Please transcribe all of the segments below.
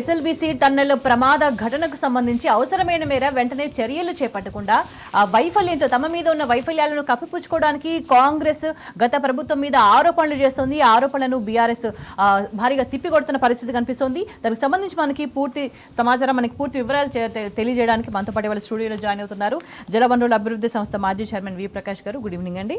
SLBC tunnel ప్రమాద ఘటనకు సంబంధించి అవసరమైన మేర వెంటనే చర్యలు చేపట్టకుండా ఆ వైఫల్యంతో తమ మీద ఉన్న వైఫల్యాలను కప్పిపుచ్చుకోవడానికి కాంగ్రెస్ గత ప్రభుత్వం మీద ఆరోపణలు చేస్తోంది. ఆ ఆరోపణలను బీఆర్ఎస్ భారీగా తిప్పికొడుతున్న పరిస్థితి కనిపిస్తోంది. దానికి సంబంధించి మనకి పూర్తి సమాచారం, మనకి పూర్తి వివరాలు తెలియజేయడానికి మనతో పాటు వాళ్ళ స్టూడియోలో జాయిన్ అవుతున్నారు జలవనరుల అభివృద్ధి సంస్థ మాజీ చైర్మన్ వి ప్రకాష్ గారు. గుడ్ ఈవినింగ్ అండి.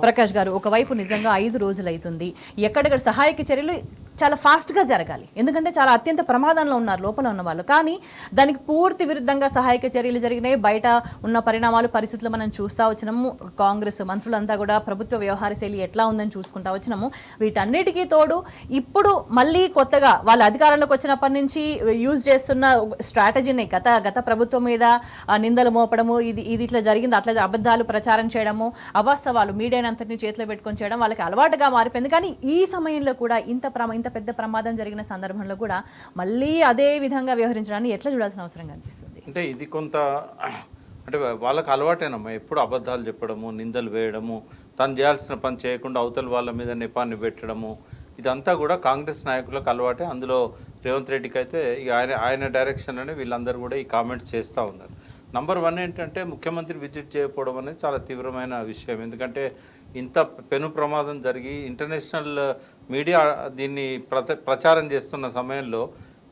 ప్రకాష్ గారు, ఒకవైపు నిజంగా 5 రోజులు అవుతుంది, ఎక్కడెక్కడ సహాయక చర్యలు చాలా ఫాస్ట్గా జరగాలి, ఎందుకంటే చాలా అత్యంత ప్రమాదంలో ఉన్నారు లోపల ఉన్న వాళ్ళు. కానీ దానికి పూర్తి విరుద్ధంగా సహాయక చర్యలు జరిగినాయి. బయట ఉన్న పరిణామాలు, పరిస్థితులు మనం చూస్తూ వచ్చినాము. కాంగ్రెస్ మంత్రులంతా కూడా ప్రభుత్వ వ్యవహార శైలి ఎట్లా ఉందని చూసుకుంటా వచ్చినాము. వీటన్నిటికీ తోడు ఇప్పుడు మళ్ళీ కొత్తగా వాళ్ళ అధికారంలోకి వచ్చినప్పటి నుంచి యూజ్ చేస్తున్న స్ట్రాటజీని గత ప్రభుత్వం మీద నిందలు మోపడము, ఇది ఇట్లా జరిగింది, అట్లా అబద్ధాలు ప్రచారం చేయడము, అవాస్తవాలు మీడియాని అంతటిని చేతిలో పెట్టుకొని చేయడం వాళ్ళకి అలవాటుగా మారిపోయింది. కానీ ఈ సమయంలో కూడా ఇంత పెద్ద ప్రమాదం జరిగిన సందర్భంలో కూడా మళ్ళీ అదే విధంగా వ్యవహరించడాన్ని ఎట్లా చూడాల్సిన అవసరం కనిపిస్తుంది? అంటే ఇది కొంత అంటే వాళ్ళకి అలవాటేనమ్మా, ఎప్పుడు అబద్ధాలు చెప్పడము, నిందలు వేయడము, తను చేయాల్సిన పని చేయకుండా అవతల వాళ్ళ మీద నెపాన్ని పెట్టడము, ఇదంతా కూడా కాంగ్రెస్ నాయకులకు అలవాటే. అందులో రేవంత్ రెడ్డికి అయితే ఇక ఆయన డైరెక్షన్లోనే వీళ్ళందరూ కూడా ఈ కామెంట్స్ చేస్తూ ఉన్నారు. నంబర్ 1 ఏంటంటే ముఖ్యమంత్రి విజిట్ చేయకపోవడం అనేది చాలా తీవ్రమైన విషయం. ఎందుకంటే ఇంత పెను ప్రమాదం జరిగి ఇంటర్నేషనల్ మీడియా దీన్ని ప్రచారం చేస్తున్న సమయంలో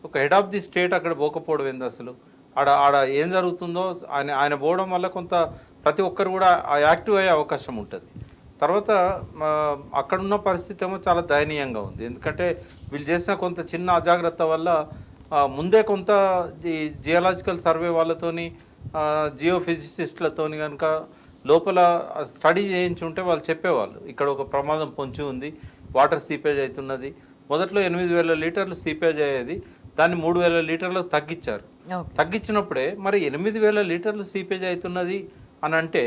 ఒక హెడ్ ఆఫ్ ది స్టేట్ అక్కడ పోకపోవడం ఏంది అసలు? ఆడ ఏం జరుగుతుందో ఆయన పోవడం వల్ల కొంత ప్రతి ఒక్కరు కూడా యాక్టివ్ అయ్యే అవకాశం ఉంటుంది. తర్వాత అక్కడున్న పరిస్థితి ఏమో చాలా దయనీయంగా ఉంది. ఎందుకంటే వీళ్ళు చేసిన కొంత చిన్న అజాగ్రత్త వల్ల ముందే కొంత ఈ జియోలాజికల్ సర్వే వాళ్ళతోని జియోఫిజిసిస్టులతోని కనుక లోపల స్టడీ చేయించి ఉంటే వాళ్ళు చెప్పేవాళ్ళు ఇక్కడ ఒక ప్రమాదం పొంచి ఉంది, వాటర్ సీపేజ్ అవుతున్నది. మొదట్లో 8,000 లీటర్లు సీపేజ్ అయ్యేది, దాన్ని 3,000 లీటర్లకు తగ్గించారు. తగ్గించినప్పుడే మరి 8,000 లీటర్లు సీపేజ్ అవుతున్నది అని అంటే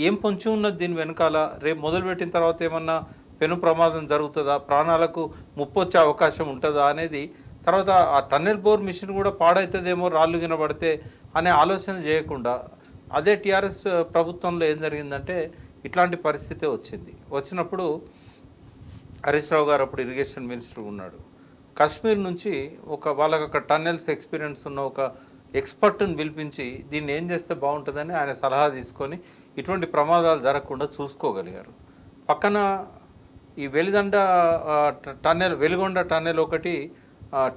ఏం పొంచి ఉన్నది దీని వెనకాల? రేపు మొదలుపెట్టిన తర్వాత ఏమన్నా పెను ప్రమాదం జరుగుతుందా, ప్రాణాలకు ముప్పు వచ్చే అవకాశం ఉంటుందా అనేది, తర్వాత ఆ టన్నెల్ బోర్ మిషన్ కూడా పాడవుతుందేమో రాళ్ళు గినబడితే అనే ఆలోచన చేయకుండా అదే టీఆర్ఎస్ ప్రభుత్వంలో ఏం జరిగిందంటే ఇట్లాంటి పరిస్థితే వచ్చినప్పుడు హరీష్ రావు గారు అప్పుడు ఇరిగేషన్ మినిస్టర్ ఉన్నాడు. కాశ్మీర్ నుంచి వాళ్ళకి ఒక టన్నెల్స్ ఎక్స్పీరియన్స్ ఉన్న ఒక ఎక్స్పర్ట్ని పిలిపించి దీన్ని ఏం చేస్తే బాగుంటుందని ఆయన సలహా తీసుకొని ఇటువంటి ప్రమాదాలు జరగకుండా చూసుకోగలిగారు. పక్కన ఈ వెలిగొండ టన్నెల్ ఒకటి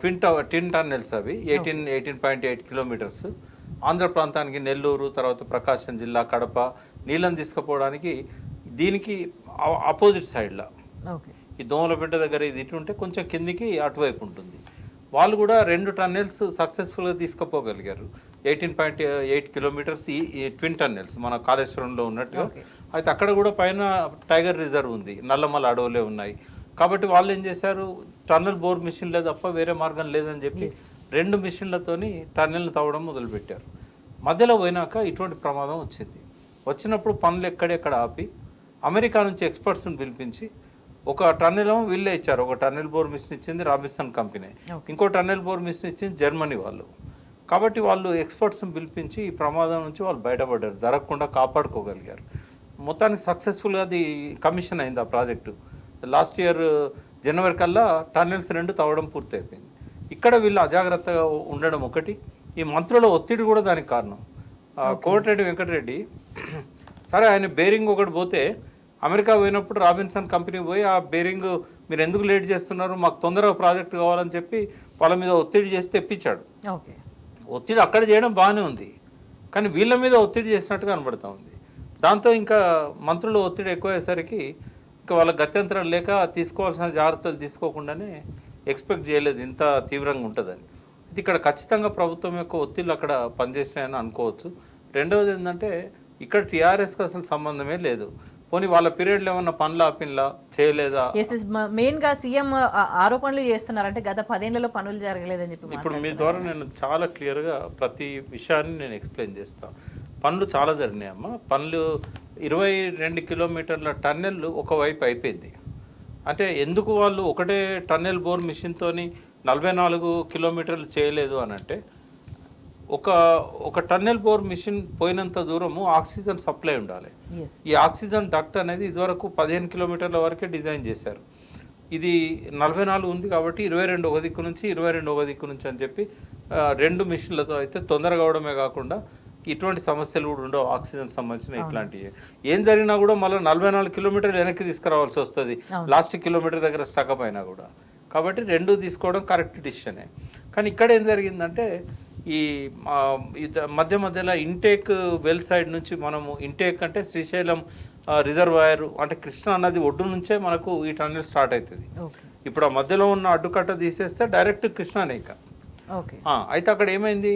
ట్విన్ టన్నెల్స్, అవి 18.8 కిలోమీటర్స్ ఆంధ్ర ప్రాంతానికి నెల్లూరు, తర్వాత ప్రకాశం జిల్లా, కడప నీళ్ళని తీసుకుపోవడానికి దీనికి ఆపోజిట్ సైడ్లో ఈ దోమలపేట దగ్గర ఇది ఇటు ఉంటే కొంచెం కిందికి అటువైపు ఉంటుంది. వాళ్ళు కూడా 2 టన్నెల్స్ సక్సెస్ఫుల్గా తీసుకుపోగలిగారు. 18.8 కిలోమీటర్స్ ఈ ట్విన్ టన్నెల్స్ మన కాళేశ్వరంలో ఉన్నట్టుగా. అయితే అక్కడ కూడా పైన టైగర్ రిజర్వ్ ఉంది, నల్లమల అడవులే ఉన్నాయి. కాబట్టి వాళ్ళు ఏం చేశారు, టన్నెల్ బోర్ మిషన్లే తప్ప వేరే మార్గం లేదని చెప్పి 2 మిషన్లతోని టన్నెల్ని తవ్వడం మొదలుపెట్టారు. మధ్యలో పోయినాక ఇటువంటి ప్రమాదం వచ్చినప్పుడు పనులు ఎక్కడెక్కడ ఆపి అమెరికా నుంచి ఎక్స్పర్ట్స్ని పిలిపించి ఒక టన్నెల్ ఏమో వీళ్ళే ఇచ్చారు. ఒక టన్నెల్ బోర్ మిషన్ ఇచ్చింది రాబిన్సన్ కంపెనీ, ఇంకో టన్నెల్ బోర్ మిషన్ ఇచ్చింది జర్మనీ వాళ్ళు. కాబట్టి వాళ్ళు ఎక్స్పర్ట్స్ని పిలిపించి ఈ ప్రమాదం నుంచి వాళ్ళు బయటపడ్డారు, జరగకుండా కాపాడుకోగలిగారు. మొత్తానికి సక్సెస్ఫుల్గా అది కమిషన్ అయింది ఆ ప్రాజెక్టు. లాస్ట్ ఇయర్ జనవరి కల్లా టన్నెల్స్ 2 తవ్వడం పూర్తయిపోయింది. ఇక్కడ వీళ్ళు అజాగ్రత్తగా ఉండడం ఒకటి, ఈ మంత్రుల ఒత్తిడి కూడా దానికి కారణం. కోమటిరెడ్డి వెంకటరెడ్డి సరే ఆయన బేరింగ్ ఒకటి పోతే అమెరికా పోయినప్పుడు రాబిన్సన్ కంపెనీ పోయి ఆ బేరింగ్ మీరు ఎందుకు లేట్ చేస్తున్నారు, మాకు తొందరగా ప్రాజెక్ట్ కావాలని చెప్పి వాళ్ళ మీద ఒత్తిడి చేసి తెప్పించాడు. ఒత్తిడి అక్కడ చేయడం బాగానే ఉంది, కానీ వీళ్ళ మీద ఒత్తిడి చేసినట్టుగా కనబడుతూ ఉంది. దాంతో ఇంకా మంత్రుల ఒత్తిడి ఎక్కువయ్యేసరికి ఇంకా వాళ్ళ గత్యంతరం లేక తీసుకోవాల్సిన జాగ్రత్తలు తీసుకోకుండానే ఎక్స్పెక్ట్ చేయలేదు ఇంత తీవ్రంగా ఉంటుందని. ఇది ఇక్కడ ఖచ్చితంగా ప్రభుత్వం యొక్క ఒత్తిళ్ళు అక్కడ పనిచేసాయని అనుకోవచ్చు. రెండవది ఏంటంటే ఇక్కడ టీఆర్ఎస్కి అసలు సంబంధమే లేదు. పోనీ వాళ్ళ పీరియడ్లో ఏమన్నా పనులు ఆపిన్లా చేయలేదా? మెయిన్గా సీఎం ఆరోపణలు చేస్తున్నారంటే గత 10 ఏళ్లలో పనులు జరగలేదని చెప్పి. ఇప్పుడు మీ ద్వారా నేను చాలా క్లియర్గా ప్రతి విషయాన్ని నేను ఎక్స్ప్లెయిన్ చేస్తాను. పనులు చాలా జరిగినాయమ్మా. పనులు 22 కిలోమీటర్ల టన్నెల్ ఒకవైపు అయిపోయింది. అంటే ఎందుకు వాళ్ళు ఒకటే టన్నెల్ బోర్ మిషన్తోని 44 కిలోమీటర్లు చేయలేదు అని అంటే, ఒక టన్నెల్ బోర్ మిషన్ పోయినంత దూరము ఆక్సిజన్ సప్లై ఉండాలి. ఈ ఆక్సిజన్ డక్ట్ అనేది ఇదివరకు 15 కిలోమీటర్ల వరకే డిజైన్ చేశారు. ఇది 44 ఉంది కాబట్టి 22 ఒక దిక్కు నుంచి 22 ఒక దిక్కు నుంచి అని చెప్పి 2 మిషన్లతో అయితే తొందరగా అవడమే కాకుండా ఇటువంటి సమస్యలు కూడా ఉండవు. ఆక్సిజన్ సంబంధించిన ఇట్లాంటివి ఏం జరిగినా కూడా మళ్ళీ 44 కిలోమీటర్లు వెనక్కి తీసుకురావాల్సి వస్తుంది లాస్ట్ కిలోమీటర్ దగ్గర స్టకప్ అయినా కూడా. కాబట్టి 2 తీసుకోవడం కరెక్ట్ డిసిషనే. కానీ ఇక్కడ ఏం జరిగిందంటే ఈ మధ్యలో ఇంటేక్ వెల్ సైడ్ నుంచి మనము ఇంటేక్ అంటే శ్రీశైలం రిజర్వాయర్ అంటే కృష్ణా నది ఒడ్డు నుంచే మనకు ఈ టన్నెల్ స్టార్ట్ అవుతుంది. ఇప్పుడు ఆ మధ్యలో ఉన్న అడ్డుకట్ట తీసేస్తే డైరెక్ట్ కృష్ణానే ఇక. అయితే అక్కడ ఏమైంది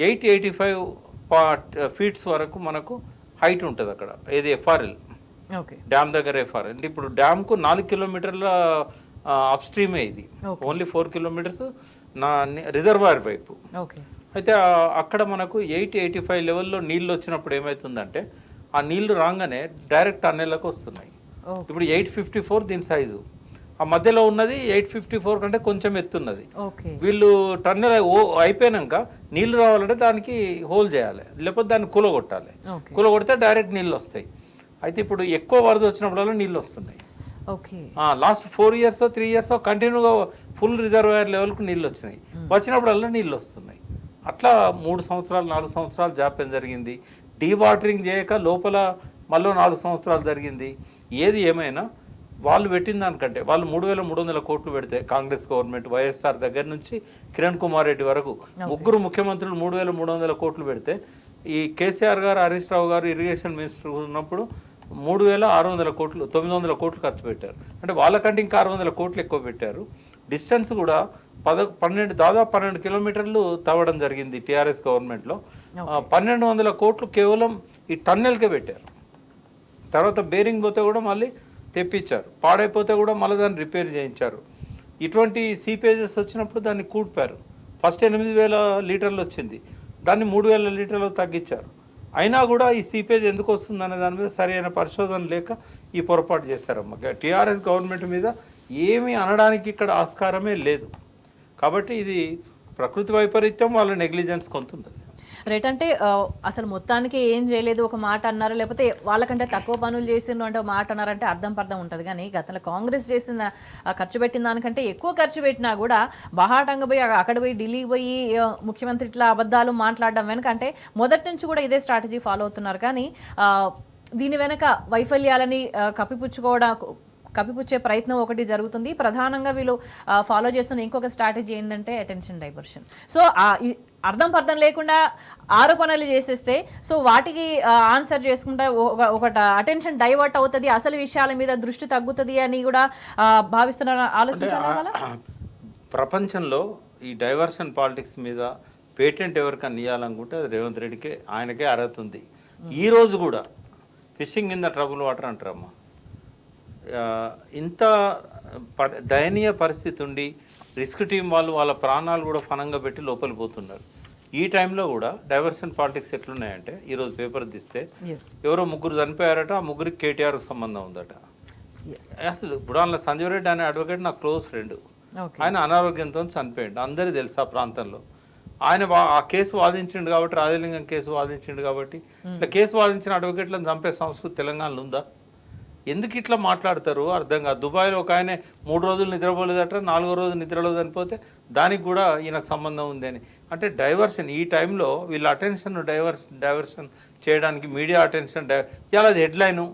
85 ఫీట్స్ వరకు మనకు హైట్ ఉంటుంది అక్కడ. ఏది ఎఫ్ఆర్ఎల్ డ్యామ్ దగ్గర ఎఫ్ఆర్ఎల్ అంటే ఇప్పుడు డ్యామ్కు 4 కిలోమీటర్ల అప్ స్ట్రీమే ఇది, ఓన్లీ 4 కిలోమీటర్స్ నా రిజర్వాయర్ వైపు. అయితే అక్కడ మనకు 85 లెవెల్లో నీళ్ళు వచ్చినప్పుడు ఏమవుతుందంటే ఆ నీళ్లు రాగానే డైరెక్ట్ టన్నెల్లకు వస్తున్నాయి. ఇప్పుడు 854 దీని సైజు, ఆ మధ్యలో ఉన్నది 854 కంటే కొంచెం ఎత్తున్నది. వీళ్ళు టన్నెల్ అయిపోయాక నీళ్లు రావాలంటే దానికి హోల్ చేయాలి, లేకపోతే దాన్ని కూలగొట్టాలి. కూలగొడితే డైరెక్ట్ నీళ్ళు వస్తాయి. అయితే ఇప్పుడు ఎక్కువ వరద వచ్చినప్పుడల్లా నీళ్ళు వస్తున్నాయి. లాస్ట్ 4 years 3 years కంటిన్యూగా ఫుల్ రిజర్వాయర్ లెవెల్కు నీళ్ళు వచ్చినాయి. వచ్చినప్పుడల్లా నీళ్ళు వస్తున్నాయి. అట్లా 3 సంవత్సరాలు 4 సంవత్సరాలు జాప్యం జరిగింది. డీవాటరింగ్ చేయక లోపల మళ్ళీ 4 సంవత్సరాలు జరిగింది. ఏది ఏమైనా వాళ్ళు పెట్టిన దానికంటే వాళ్ళు 3,300 కోట్లు పెడితే కాంగ్రెస్ గవర్నమెంట్ వైఎస్ఆర్ దగ్గర నుంచి కిరణ్ కుమార్ రెడ్డి వరకు ముగ్గురు ముఖ్యమంత్రులు 3,300 కోట్లు పెడితే ఈ కేసీఆర్ గారు హరీష్ రావు గారు ఇరిగేషన్ మినిస్టర్ ఉన్నప్పుడు 3,600 కోట్లు 900 కోట్లు ఖర్చు పెట్టారు. అంటే వాళ్ళకంటే ఇంకా 600 కోట్లు ఎక్కువ పెట్టారు. డిస్టెన్స్ కూడా 12 కిలోమీటర్లు తవ్వడం జరిగింది టీఆర్ఎస్ గవర్నమెంట్లో. 1,200 కోట్లు కేవలం ఈ టన్నెల్కే పెట్టారు. తర్వాత బేరింగ్ పోతే కూడా మళ్ళీ తెప్పించారు, పాడైపోతే కూడా మళ్ళీ దాన్ని రిపేర్ చేయించారు. ఇటువంటి సీపేజెస్ వచ్చినప్పుడు దాన్ని కూడిపారు. ఫస్ట్ 8,000 లీటర్లు వచ్చింది, దాన్ని 3,000 లీటర్లు తగ్గించారు. అయినా కూడా ఈ సీపేజ్ ఎందుకు వస్తుందనే దాని మీద సరైన పరిశోధన లేక ఈ పొరపాటు చేశారమ్మ. టీఆర్ఎస్ గవర్నమెంట్ మీద ఏమీ అనడానికి ఇక్కడ ఆస్కారమే లేదు. కాబట్టి ఇది ప్రకృతి వైపరీత్యం, వాళ్ళ నెగ్లిజెన్స్ కొంత ఉంది. రైట్. అంటే అసలు మొత్తానికి ఏం చేయలేదు ఒక మాట అన్నారు, లేకపోతే వాళ్ళకంటే తక్కువ పనులు చేసిండ్రు అంటే ఒక మాట అన్నారంటే అర్థం పర్థం ఉంటుంది. కానీ గతంలో కాంగ్రెస్ చేసిన ఖర్చు పెట్టిన దానికంటే ఎక్కువ ఖర్చు పెట్టినా కూడా బహాటంగా పోయి అక్కడ పోయి ఢిల్లీకి పోయి ముఖ్యమంత్రి ఇట్లా అబద్ధాలు మాట్లాడడం వెనక అంటే మొదటి నుంచి కూడా ఇదే స్ట్రాటజీ ఫాలో అవుతున్నారు. కానీ దీని వెనక వైఫల్యాలని కప్పిపుచ్చే ప్రయత్నం ఒకటి జరుగుతుంది. ప్రధానంగా వీళ్ళు ఫాలో చేస్తున్న ఇంకొక స్ట్రాటజీ ఏంటంటే అటెన్షన్ డైవర్షన్. సో అర్థం పర్థం లేకుండా ఆరోపణలు చేసేస్తే సో వాటికి ఆన్సర్ చేసుకుంటా ఒక అటెన్షన్ డైవర్ట్ అవుతుంది, అసలు విషయాల మీద దృష్టి తగ్గుతుంది అని కూడా భావిస్తున్నారు. ఆలోచించాలి. ప్రపంచంలో ఈ డైవర్షన్ పాలిటిక్స్ మీద పేటెంట్ ఎవరికన్నా ఇవ్వాలనుకుంటే అది రేవంత్ రెడ్డికి ఆయనకే అర్హత ఉంది. ఈరోజు కూడా fishing in the trouble water అంటారమ్మా. ఇంత దయనీయ పరిస్థితి ఉండి రిస్క్ టీం వాళ్ళు వాళ్ళ ప్రాణాలు కూడా ఫనంగా పెట్టి లోపలికి పోతున్నారు. ఈ టైంలో కూడా డైవర్షన్ పాలిటిక్స్ ఎట్లున్నాయంటే ఈరోజు పేపర్ తీస్తే ఎవరో 3 చనిపోయారట, ఆ 3కి కేటీఆర్కి సంబంధం ఉందట. అసలు ఇప్పుడు అందులో సంజయ్ రెడ్డి అనే అడ్వకేట్ నా క్లోజ్ ఫ్రెండ్, ఆయన అనారోగ్యంతో చనిపోయాడు. అందరికీ తెలుసు ఆ ప్రాంతంలో. ఆయన ఆ కేసు వాదించిండు కాబట్టి, రాజలింగం కేసు వాదించిండు కాబట్టి, ఇట్లా కేసు వాదించిన అడ్వకేట్లను చంపే సంస్కృతి తెలంగాణలో ఉందా? ఎందుకు ఇట్లా మాట్లాడతారు అర్థం కాదు. దుబాయ్లో ఒక ఆయన 3 రోజులు నిద్రపోలేదట, 4వ రోజు నిద్రలో చనిపోతే దానికి కూడా ఈయనకు సంబంధం ఉంది అని. అంటే డైవర్షన్ ఈ టైంలో వీళ్ళ అటెన్షన్ డైవర్షన్ చేయడానికి మీడియా అటెన్షన్ ఇలా హెడ్లైను,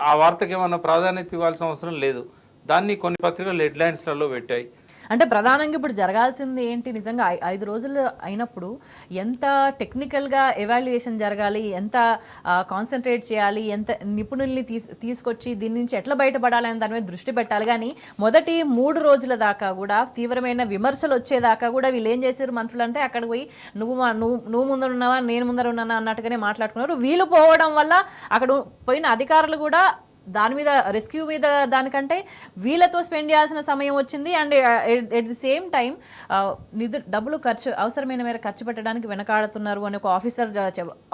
ఆ వార్తకి ఏమన్నా ప్రాధాన్యత ఇవ్వాల్సిన అవసరం లేదు. దాన్ని కొన్ని పత్రికలు హెడ్లైన్స్లలో పెట్టాయి. అంటే ప్రధానంగా ఇప్పుడు జరగాల్సింది ఏంటి, నిజంగా 5 రోజులు అయినప్పుడు ఎంత టెక్నికల్గా ఎవాల్యుయేషన్ జరగాలి, ఎంత కాన్సన్ట్రేట్ చేయాలి, ఎంత నిపుణుల్ని తీసుకొచ్చి దీని నుంచి ఎట్లా బయటపడాలి అని దాని మీద దృష్టి పెట్టాలి. కానీ మొదటి 3 రోజుల దాకా కూడా తీవ్రమైన విమర్శలు వచ్చేదాకా కూడా వీళ్ళు ఏం చేశారు మంత్రులు అంటే అక్కడికి పోయి నువ్వు ముందర ఉన్నావా నేను ముందర ఉన్నానా అన్నట్టుగానే మాట్లాడుకున్నారు. వీళ్ళు పోవడం వల్ల అక్కడ పోయిన అధికారులు కూడా దాని మీద రెస్క్యూ మీద దానికంటే వీళ్ళతో స్పెండ్ చేయాల్సిన సమయం వచ్చింది. And at the same time డబ్బులు అవసరమైన మేర ఖర్చు పెట్టడానికి వెనకాడుతున్నారు అని ఒక ఆఫీసర్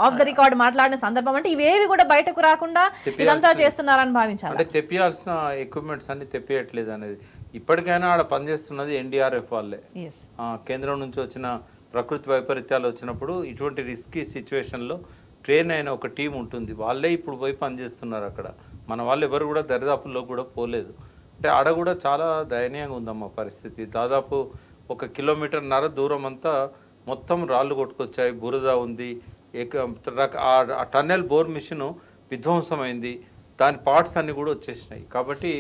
ఆఫ్ ద రికార్డ్ మాట్లాడిన సందర్భం. అంటే ఇవేవి కూడా బయటకు రాకుండా ఇదంతా చేస్తున్నారని భావించాలి. అంటే తెప్పియాల్సిన ఎక్విప్మెంట్స్ అన్ని తెప్పియట్లేదు అనేది. ఇప్పటికైనా ఆడ పనిచేస్తున్నది ఎన్డీఆర్ఎఫ్ వాళ్ళే. కేంద్రం నుంచి వచ్చిన ప్రకృతి వైపరీత్యాలు వచ్చినప్పుడు ఇటువంటి రిస్కీ సిచ్యువేషన్లో ట్రైన్ అయిన ఒక టీం ఉంటుంది, వాళ్ళే ఇప్పుడు పోయి పనిచేస్తున్నారు అక్కడ. మన వాళ్ళు ఎవరు కూడా దరిదాపుల్లో కూడా పోలేదు. అంటే ఆడ కూడా చాలా దయనీయంగా ఉందమ్మా పరిస్థితి. దాదాపు 1.5 కిలోమీటర్న్నర దూరం అంతా మొత్తం రాళ్ళు కొట్టుకొచ్చాయి, బురద ఉంది. ఆ టన్నెల్ బోర్ మిషన్ విధ్వంసమైంది, దాని పార్ట్స్ అన్నీ కూడా వచ్చేసినాయి. కాబట్టి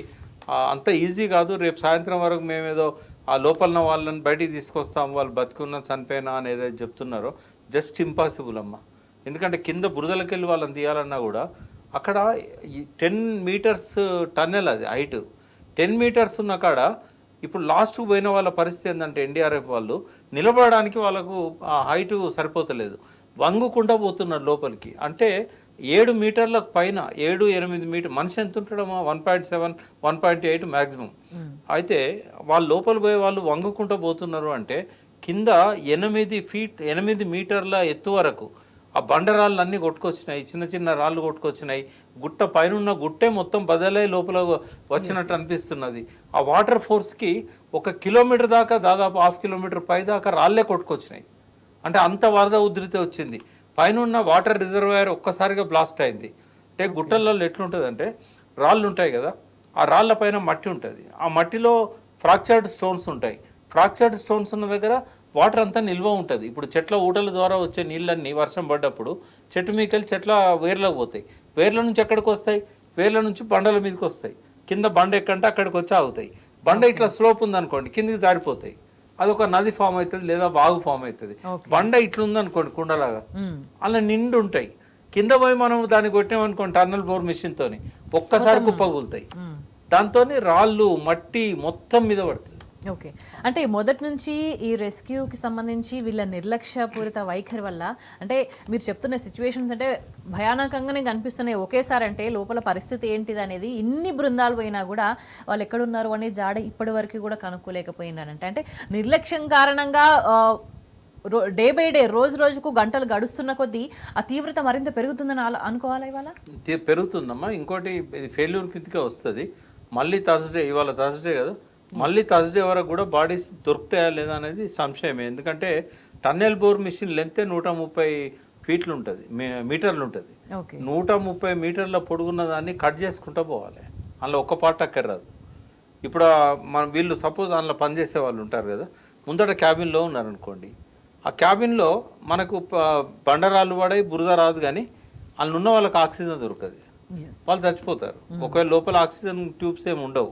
అంత ఈజీ కాదు. రేపు సాయంత్రం వరకు మేమేదో ఆ లోపల వాళ్ళని బయటికి తీసుకొస్తాం, వాళ్ళు బతికున్నా చనిపోయినా అని ఏదైతే చెప్తున్నారో జస్ట్ ఇంపాసిబుల్ అమ్మ. ఎందుకంటే కింద బురదలకి వెళ్ళి వాళ్ళని తీయాలన్నా కూడా అక్కడ 10 మీటర్స్ టన్నెల్, అది హైట్ 10 మీటర్స్ ఉన్న కాడ ఇప్పుడు లాస్ట్కు పోయిన వాళ్ళ పరిస్థితి ఏంటంటే ఎన్డీఆర్ఎఫ్ వాళ్ళు నిలబడడానికి వాళ్ళకు ఆ హైటు సరిపోతలేదు, వంగుకుండా పోతున్నారు లోపలికి. అంటే 7 మీటర్లకు పైన 7-8 మీటర్ మనిషి ఎంత ఉంటాడమ్మా, 1.7 1.8 మ్యాక్సిమం. అయితే వాళ్ళు లోపల పోయే వాళ్ళు వంగుకుంటూ పోతున్నారు. అంటే కింద 8 మీటర్ల ఎత్తు వరకు ఆ బండరాళ్ళు అన్నీ కొట్టుకొచ్చినాయి, చిన్న చిన్న రాళ్ళు కొట్టుకొచ్చినాయి. గుట్ట పైన ఉన్న గుట్టే మొత్తం బదలై లోపల వచ్చినట్టు అనిపిస్తున్నది. ఆ వాటర్ ఫోర్స్కి 1 కిలోమీటర్ దాకా, దాదాపు 1/2 కిలోమీటర్ పై దాకా రాళ్ళే కొట్టుకొచ్చినాయి. అంటే అంత వరద ఉధృతి వచ్చింది. పైన ఉన్న వాటర్ రిజర్వాయర్ ఒక్కసారిగా బ్లాస్ట్ అయింది. అంటే గుట్టలలో ఎట్లుంటుందంటే రాళ్ళు ఉంటాయి కదా, ఆ రాళ్ళ పైన మట్టి ఉంటుంది, ఆ మట్టిలో ఫ్రాక్చర్డ్ స్టోన్స్ ఉంటాయి. ఫ్రాక్చర్డ్ స్టోన్స్ ఉన్న దగ్గర వాటర్ అంతా నిల్వ ఉంటుంది. ఇప్పుడు చెట్ల ఊటల ద్వారా వచ్చే నీళ్ళన్నీ వర్షం పడ్డప్పుడు చెట్టు మీకెళ్ళి చెట్ల వేర్లకు పోతాయి, వేర్ల నుంచి ఎక్కడికి వస్తాయి, వేర్ల నుంచి బండల మీదకి వస్తాయి. కింద బండ ఎక్కంటే అక్కడికి వచ్చి ఆగుతాయి. బండ ఇట్లా స్లోప్ ఉందనుకోండి కిందికి దారిపోతాయి, అదొక నది ఫామ్ అవుతుంది లేదా వాగు ఫామ్ అవుతుంది. బండ ఇట్లుందనుకోండి కుండలాగా, అలా నిండు ఉంటాయి. కింద పోయి మనం దాన్ని కొట్టామనుకోండి టన్నల్ బోర్ మిషన్తో ఒక్కసారి కుప్పగూలుతాయి. దాంతో రాళ్ళు మట్టి మొత్తం మీద పడుతుంది. ఓకే, అంటే మొదటి నుంచి ఈ రెస్క్యూకి సంబంధించి వీళ్ళ నిర్లక్ష్యపూరిత వైఖరి వల్ల, అంటే మీరు చెప్తున్న సిచ్యువేషన్స్ అంటే భయానకంగానే కనిపిస్తున్నాయి ఒకేసారి. అంటే లోపల పరిస్థితి ఏంటిది అనేది ఇన్ని బృందాలు పోయినా కూడా వాళ్ళు ఎక్కడున్నారు అనే జాడ ఇప్పటి వరకు కూడా కనుక్కోలేకపోయినారంటే, అంటే నిర్లక్ష్యం కారణంగా డే బై డే, రోజు రోజుకు గంటలు గడుస్తున్న కొద్దీ ఆ తీవ్రత మరింత పెరుగుతుందని అనుకోవాలి. ఇవాళ పెరుగుతుందమ్మా. ఇంకోటి ఇది ఫెయిల్యూర్ కిందకే వస్తుంది. మళ్ళీ థర్స్డే, ఇవాళ థర్స్డే కదా, మళ్ళీ థర్స్డే వరకు కూడా బాడీస్ దొరుకుతాయా లేదా అనేది సంశయమే. ఎందుకంటే టన్నెల్ బోర్ మిషన్ లెంత్ 130 ఫీట్లు ఉంటుంది, మీటర్లు ఉంటుంది. 130 మీటర్ల పొడుగున్న దాన్ని కట్ చేసుకుంటూ పోవాలి, అందులో ఒక్క పార్ట్ అక్కర్రాదు. ఇప్పుడు వీళ్ళు సపోజ్ అందులో పనిచేసే వాళ్ళు ఉంటారు కదా, ముందట క్యాబిన్లో ఉన్నారనుకోండి, ఆ క్యాబిన్లో మనకు బండరాళ్ళు పడాయి, బురద రాదు, కానీ అందులో ఉన్న వాళ్ళకి ఆక్సిజన్ దొరకదు, వాళ్ళు చచ్చిపోతారు. ఒకవేళ లోపల ఆక్సిజన్ ట్యూబ్స్ ఏమి ఉండవు,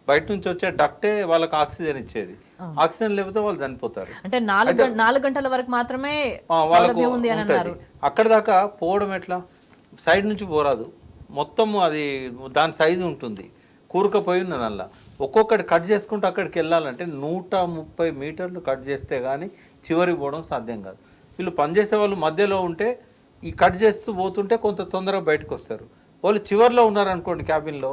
బయట నుంచి వచ్చే డక్టే వాళ్ళకి ఆక్సిజన్ ఇచ్చేది. ఆక్సిజన్ లేకపోతే వాళ్ళు చనిపోతారు. అంటే 4 గంటల వరకు మాత్రమే వాళ్ళకు ఉంటుంది. అక్కడ దాకా పోవడం ఎట్లా, సైడ్ నుంచి పోరాదు, మొత్తం అది దాని సైజు ఉంటుంది, కూరుకపోయి ఉన్నది. అలా ఒక్కొక్కటి కట్ చేసుకుంటూ అక్కడికి వెళ్ళాలంటే 130 మీటర్లు కట్ చేస్తే కానీ చివరికి పోవడం సాధ్యం కాదు. వీళ్ళు పనిచేసే వాళ్ళు మధ్యలో ఉంటే ఈ కట్ చేస్తూ పోతుంటే కొంత తొందరగా బయటకు వస్తారు. వాళ్ళు చివరిలో ఉన్నారనుకోండి క్యాబిన్లో,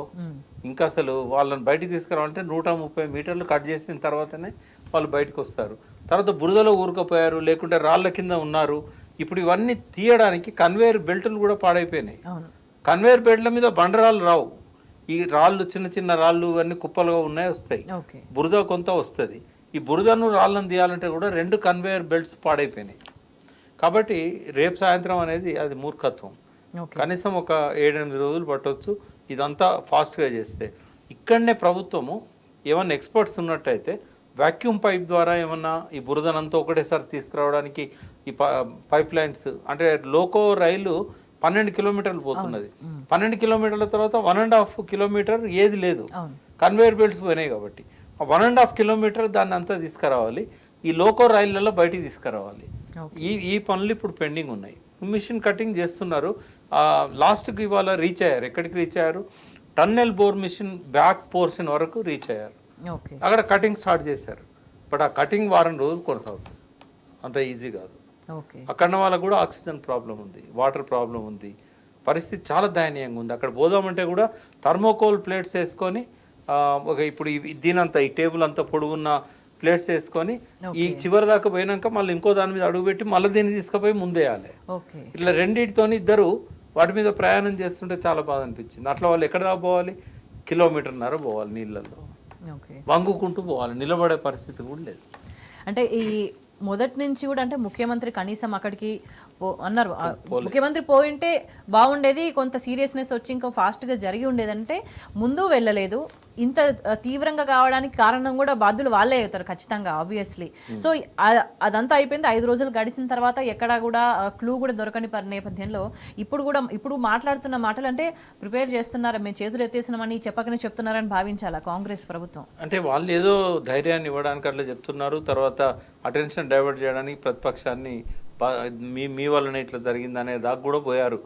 ఇంకా అసలు వాళ్ళని బయటికి తీసుకురావాలంటే 130 మీటర్లు కట్ చేసిన తర్వాతనే వాళ్ళు బయటకు వస్తారు. తర్వాత బురదలో ఊరుకపోయారు, లేకుంటే రాళ్ళ కింద ఉన్నారు. ఇప్పుడు ఇవన్నీ తీయడానికి కన్వేయర్ బెల్టులు కూడా పాడైపోయినాయి. కన్వేయర్ బెల్ట్ల మీద బండరాళ్ళు రావు, ఈ రాళ్ళు చిన్న చిన్న రాళ్ళు ఇవన్నీ కుప్పలుగా ఉన్నాయి, వస్తాయి. బురద కొంత వస్తుంది. ఈ బురదను రాళ్ళను తీయాలంటే కూడా 2 కన్వేయర్ బెల్ట్స్ పాడైపోయినాయి. కాబట్టి రేపు సాయంత్రం అనేది అది మూర్ఖత్వం. కనీసం ఒక 7-8 రోజులు పట్టవచ్చు ఇదంతా ఫాస్ట్గా చేస్తే. ఇక్కడనే ప్రభుత్వము ఏమన్నా ఎక్స్పర్ట్స్ ఉన్నట్టయితే వాక్యూమ్ పైప్ ద్వారా ఏమన్నా ఈ బురదనంతా ఒకటేసారి తీసుకురావడానికి ఈ పైప్ లైన్స్, అంటే లోకో రైలు 12 కిలోమీటర్లు పోతున్నది, 12 కిలోమీటర్ల తర్వాత 1.5 కిలోమీటర్ ఏది లేదు, కన్వేయర్ బెల్ట్స్ పోయినాయి. కాబట్టి ఆ 1.5 కిలోమీటర్ దాన్ని అంతా తీసుకురావాలి, ఈ లోకో రైళ్లలో బయటికి తీసుకురావాలి. ఈ పనులు ఇప్పుడు పెండింగ్ ఉన్నాయి. మిషన్ కటింగ్ చేస్తున్నారు. లాస్ట్కి ఇవాళ రీచ్ అయ్యారు. ఎక్కడికి రీచ్ అయ్యారు, tunnel bore machine back portion వరకు రీచ్ అయ్యారు. అక్కడ కటింగ్ స్టార్ట్ చేశారు. బట్ ఆ కటింగ్ వారం రోజులు కొనసాగుతుంది, అంత ఈజీ కాదు. అక్కడ వాళ్ళకు కూడా ఆక్సిజన్ ప్రాబ్లం ఉంది, వాటర్ ప్రాబ్లం ఉంది, పరిస్థితి చాలా దయనీయంగా ఉంది. అక్కడ పోదామంటే కూడా థర్మోకోల్ ప్లేట్స్ వేసుకొని ఇప్పుడు దీనంతా ఈ టేబుల్ అంతా పొడుగున్న ప్లేట్స్ వేసుకొని ఈ చివరి దాకా పోయినాక మళ్ళీ ఇంకో దాని మీద అడుగుపెట్టి మళ్ళీ దీన్ని తీసుకుపోయి ముందేయాలి. ఇట్లా రెండింటితో ఇద్దరు వాటి మీద ప్రయాణం చేస్తుంటే చాలా బాధ అనిపించింది. అట్లా వాళ్ళు ఎక్కడ దాకా పోవాలి, 1.5 కిలోమీటర్ పోవాలి, నీళ్ళల్లో వంగుకుంటూ పోవాలి, నిలబడే పరిస్థితి కూడా లేదు. అంటే ఈ మొదటి నుంచి కూడా అంటే ముఖ్యమంత్రి కనీసం అక్కడికి అన్నారు, ముఖ్యమంత్రి పోయింటే బాగుండేది, కొంత సీరియస్నెస్ వచ్చి ఇంకా ఫాస్ట్గా జరిగి ఉండేదంటే ముందు వెళ్ళలేదు, ఇంత తీవ్రంగా కావడానికి కారణం కూడా బాధ్యులు వాళ్ళే అవుతారు ఖచ్చితంగా, ఆబ్వియస్లీ. సో అదంతా అయిపోయింది. 5 రోజులు గడిచిన తర్వాత ఎక్కడా కూడా క్లూ కూడా దొరకని నేపథ్యంలో ఇప్పుడు మాట్లాడుతున్న మాటలు అంటే ప్రిపేర్ చేస్తున్నారా, మేము చేతులు ఎత్తేసినామని చెప్పకనే చెప్తున్నారని భావించాలా కాంగ్రెస్ ప్రభుత్వం? అంటే వాళ్ళు ఏదో ధైర్యాన్ని ఇవ్వడానికి అట్లా చెప్తున్నారు. తర్వాత అటెన్షన్ డైవర్ట్ చేయడానికి ప్రతిపక్షాన్ని మీ వల్లనే ఇట్లా జరిగిందనే దాకా కూడా పోయారు.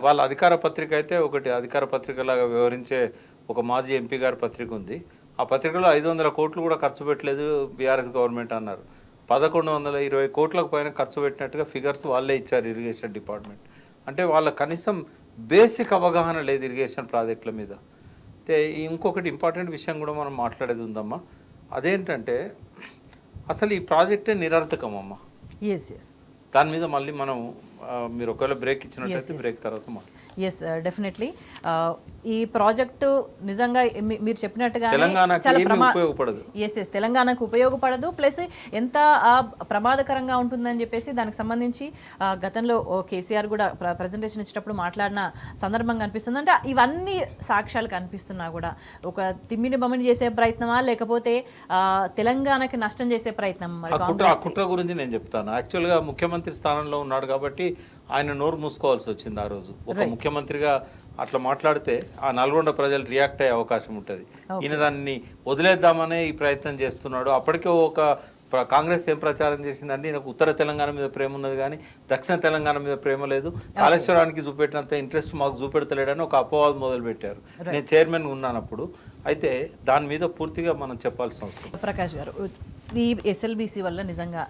వాళ్ళ అధికార పత్రిక అయితే ఒకటి అధికార పత్రికలాగా వ్యవహరించే ఒక మాజీ ఎంపీ గారి పత్రిక ఉంది. ఆ పత్రికలో 500 కోట్లు కూడా ఖర్చు పెట్టలేదు బీఆర్ఎస్ గవర్నమెంట్ అన్నారు. 1120 కోట్లకు పైన ఖర్చు పెట్టినట్టుగా ఫిగర్స్ వాళ్ళే ఇచ్చారు ఇరిగేషన్ డిపార్ట్మెంట్. అంటే వాళ్ళ కనీసం బేసిక్ అవగాహన లేదు ఇరిగేషన్ ప్రాజెక్టుల మీద. అయితే ఇంకొకటి ఇంపార్టెంట్ విషయం కూడా మనం మాట్లాడేది ఉందమ్మా. అదేంటంటే అసలు ఈ ప్రాజెక్టే నిరర్థకమమ్మా. ఎస్ దాని మీద మళ్ళీ మనం మీరు ఒకవేళ బ్రేక్ ఇచ్చినట్లయితే బ్రేక్ తర్వాత ఎస్ డెఫినెట్లీ. ఈ ప్రాజెక్టు నిజంగా మీరు చెప్పినట్టుగా ఉపయోగపడదు. ఎస్ తెలంగాణకు ఉపయోగపడదు. ప్లస్ ఎంత ప్రమాదకరంగా ఉంటుందని చెప్పేసి దానికి సంబంధించి గతంలో కేసీఆర్ కూడా ప్రజెంటేషన్ ఇచ్చేటప్పుడు మాట్లాడిన సందర్భం కనిపిస్తుంది. అంటే ఇవన్నీ సాక్ష్యాలు కనిపిస్తున్నా కూడా ఒక తిమ్మిని బొమ్మని చేసే ప్రయత్నమా, లేకపోతే తెలంగాణకి నష్టం చేసే ప్రయత్నం? కుట్ర గురించి నేను చెప్తాను. యాక్చువల్గా ముఖ్యమంత్రి స్థానంలో ఉన్నాడు కాబట్టి ఆయన నోరు మూసుకోవాల్సి వచ్చింది ఆ రోజు. ఒక ముఖ్యమంత్రిగా అట్లా మాట్లాడితే ఆ నల్గొండ ప్రజలు రియాక్ట్ అయ్యే అవకాశం ఉంటుంది. ఈయన దాన్ని వదిలేద్దామనే ఈ ప్రయత్నం చేస్తున్నాడు. అప్పటికే ఒక కాంగ్రెస్ ఏం ప్రచారం చేసిందంటే ఈయనకు ఉత్తర తెలంగాణ మీద ప్రేమ ఉన్నది కానీ దక్షిణ తెలంగాణ మీద ప్రేమ లేదు, కాళేశ్వరానికి చూపెట్టినంత ఇంట్రెస్ట్ మాకు చూపెడతలేడని ఒక అపవాదం మొదలుపెట్టారు. నేను చైర్మన్ ఉన్నానప్పుడు. అయితే దాని మీద పూర్తిగా మనం చెప్పాల్సిన అవసరం. ప్రకాష్ గారు, ఈ ఎస్ఎల్బీసీ వల్ల నిజంగా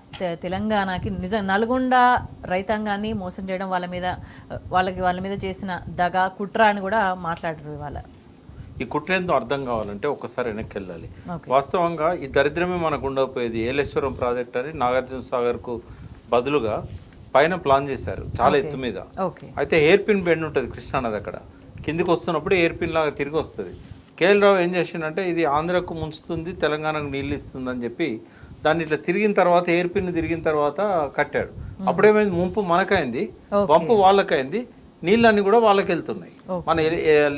తెలంగాణకి నల్గొండ రైతాంగాన్ని మోసం చేయడం, వాళ్ళ మీద చేసిన దగా కుట్ర అని కూడా మాట్లాడారు ఇవాళ. ఈ కుట్ర ఏందో అర్థం కావాలంటే ఒక్కసారి వెనక్కి వెళ్ళాలి. వాస్తవంగా ఈ దరిద్రమే మనకు ఉండకపోయేది. ఏలేశ్వరం ప్రాజెక్ట్ అని నాగార్జున సాగర్కు బదులుగా పైన ప్లాన్ చేశారు చాలా ఎత్తు మీద. అయితే ఎయిర్ పిన్ బెండ్ ఉంటుంది కృష్ణానది, అక్కడ కిందికి వస్తున్నప్పుడు ఎయిర్ పిన్ లాగా తిరిగి వస్తుంది. కేఎల్ రావు ఏం చేసిండంటే ఇది ఆంధ్రకు ముంచుతుంది, తెలంగాణకు నీళ్ళు ఇస్తుంది అని చెప్పి దాన్ని ఇట్లా తిరిగిన తర్వాత ఎయిర్ పిన్ తిరిగిన తర్వాత కట్టాడు. అప్పుడేమైంది, ముంపు మనకైంది, వంపు వాళ్ళకైంది, నీళ్ళన్నీ కూడా వాళ్ళకి వెళ్తున్నాయి. మన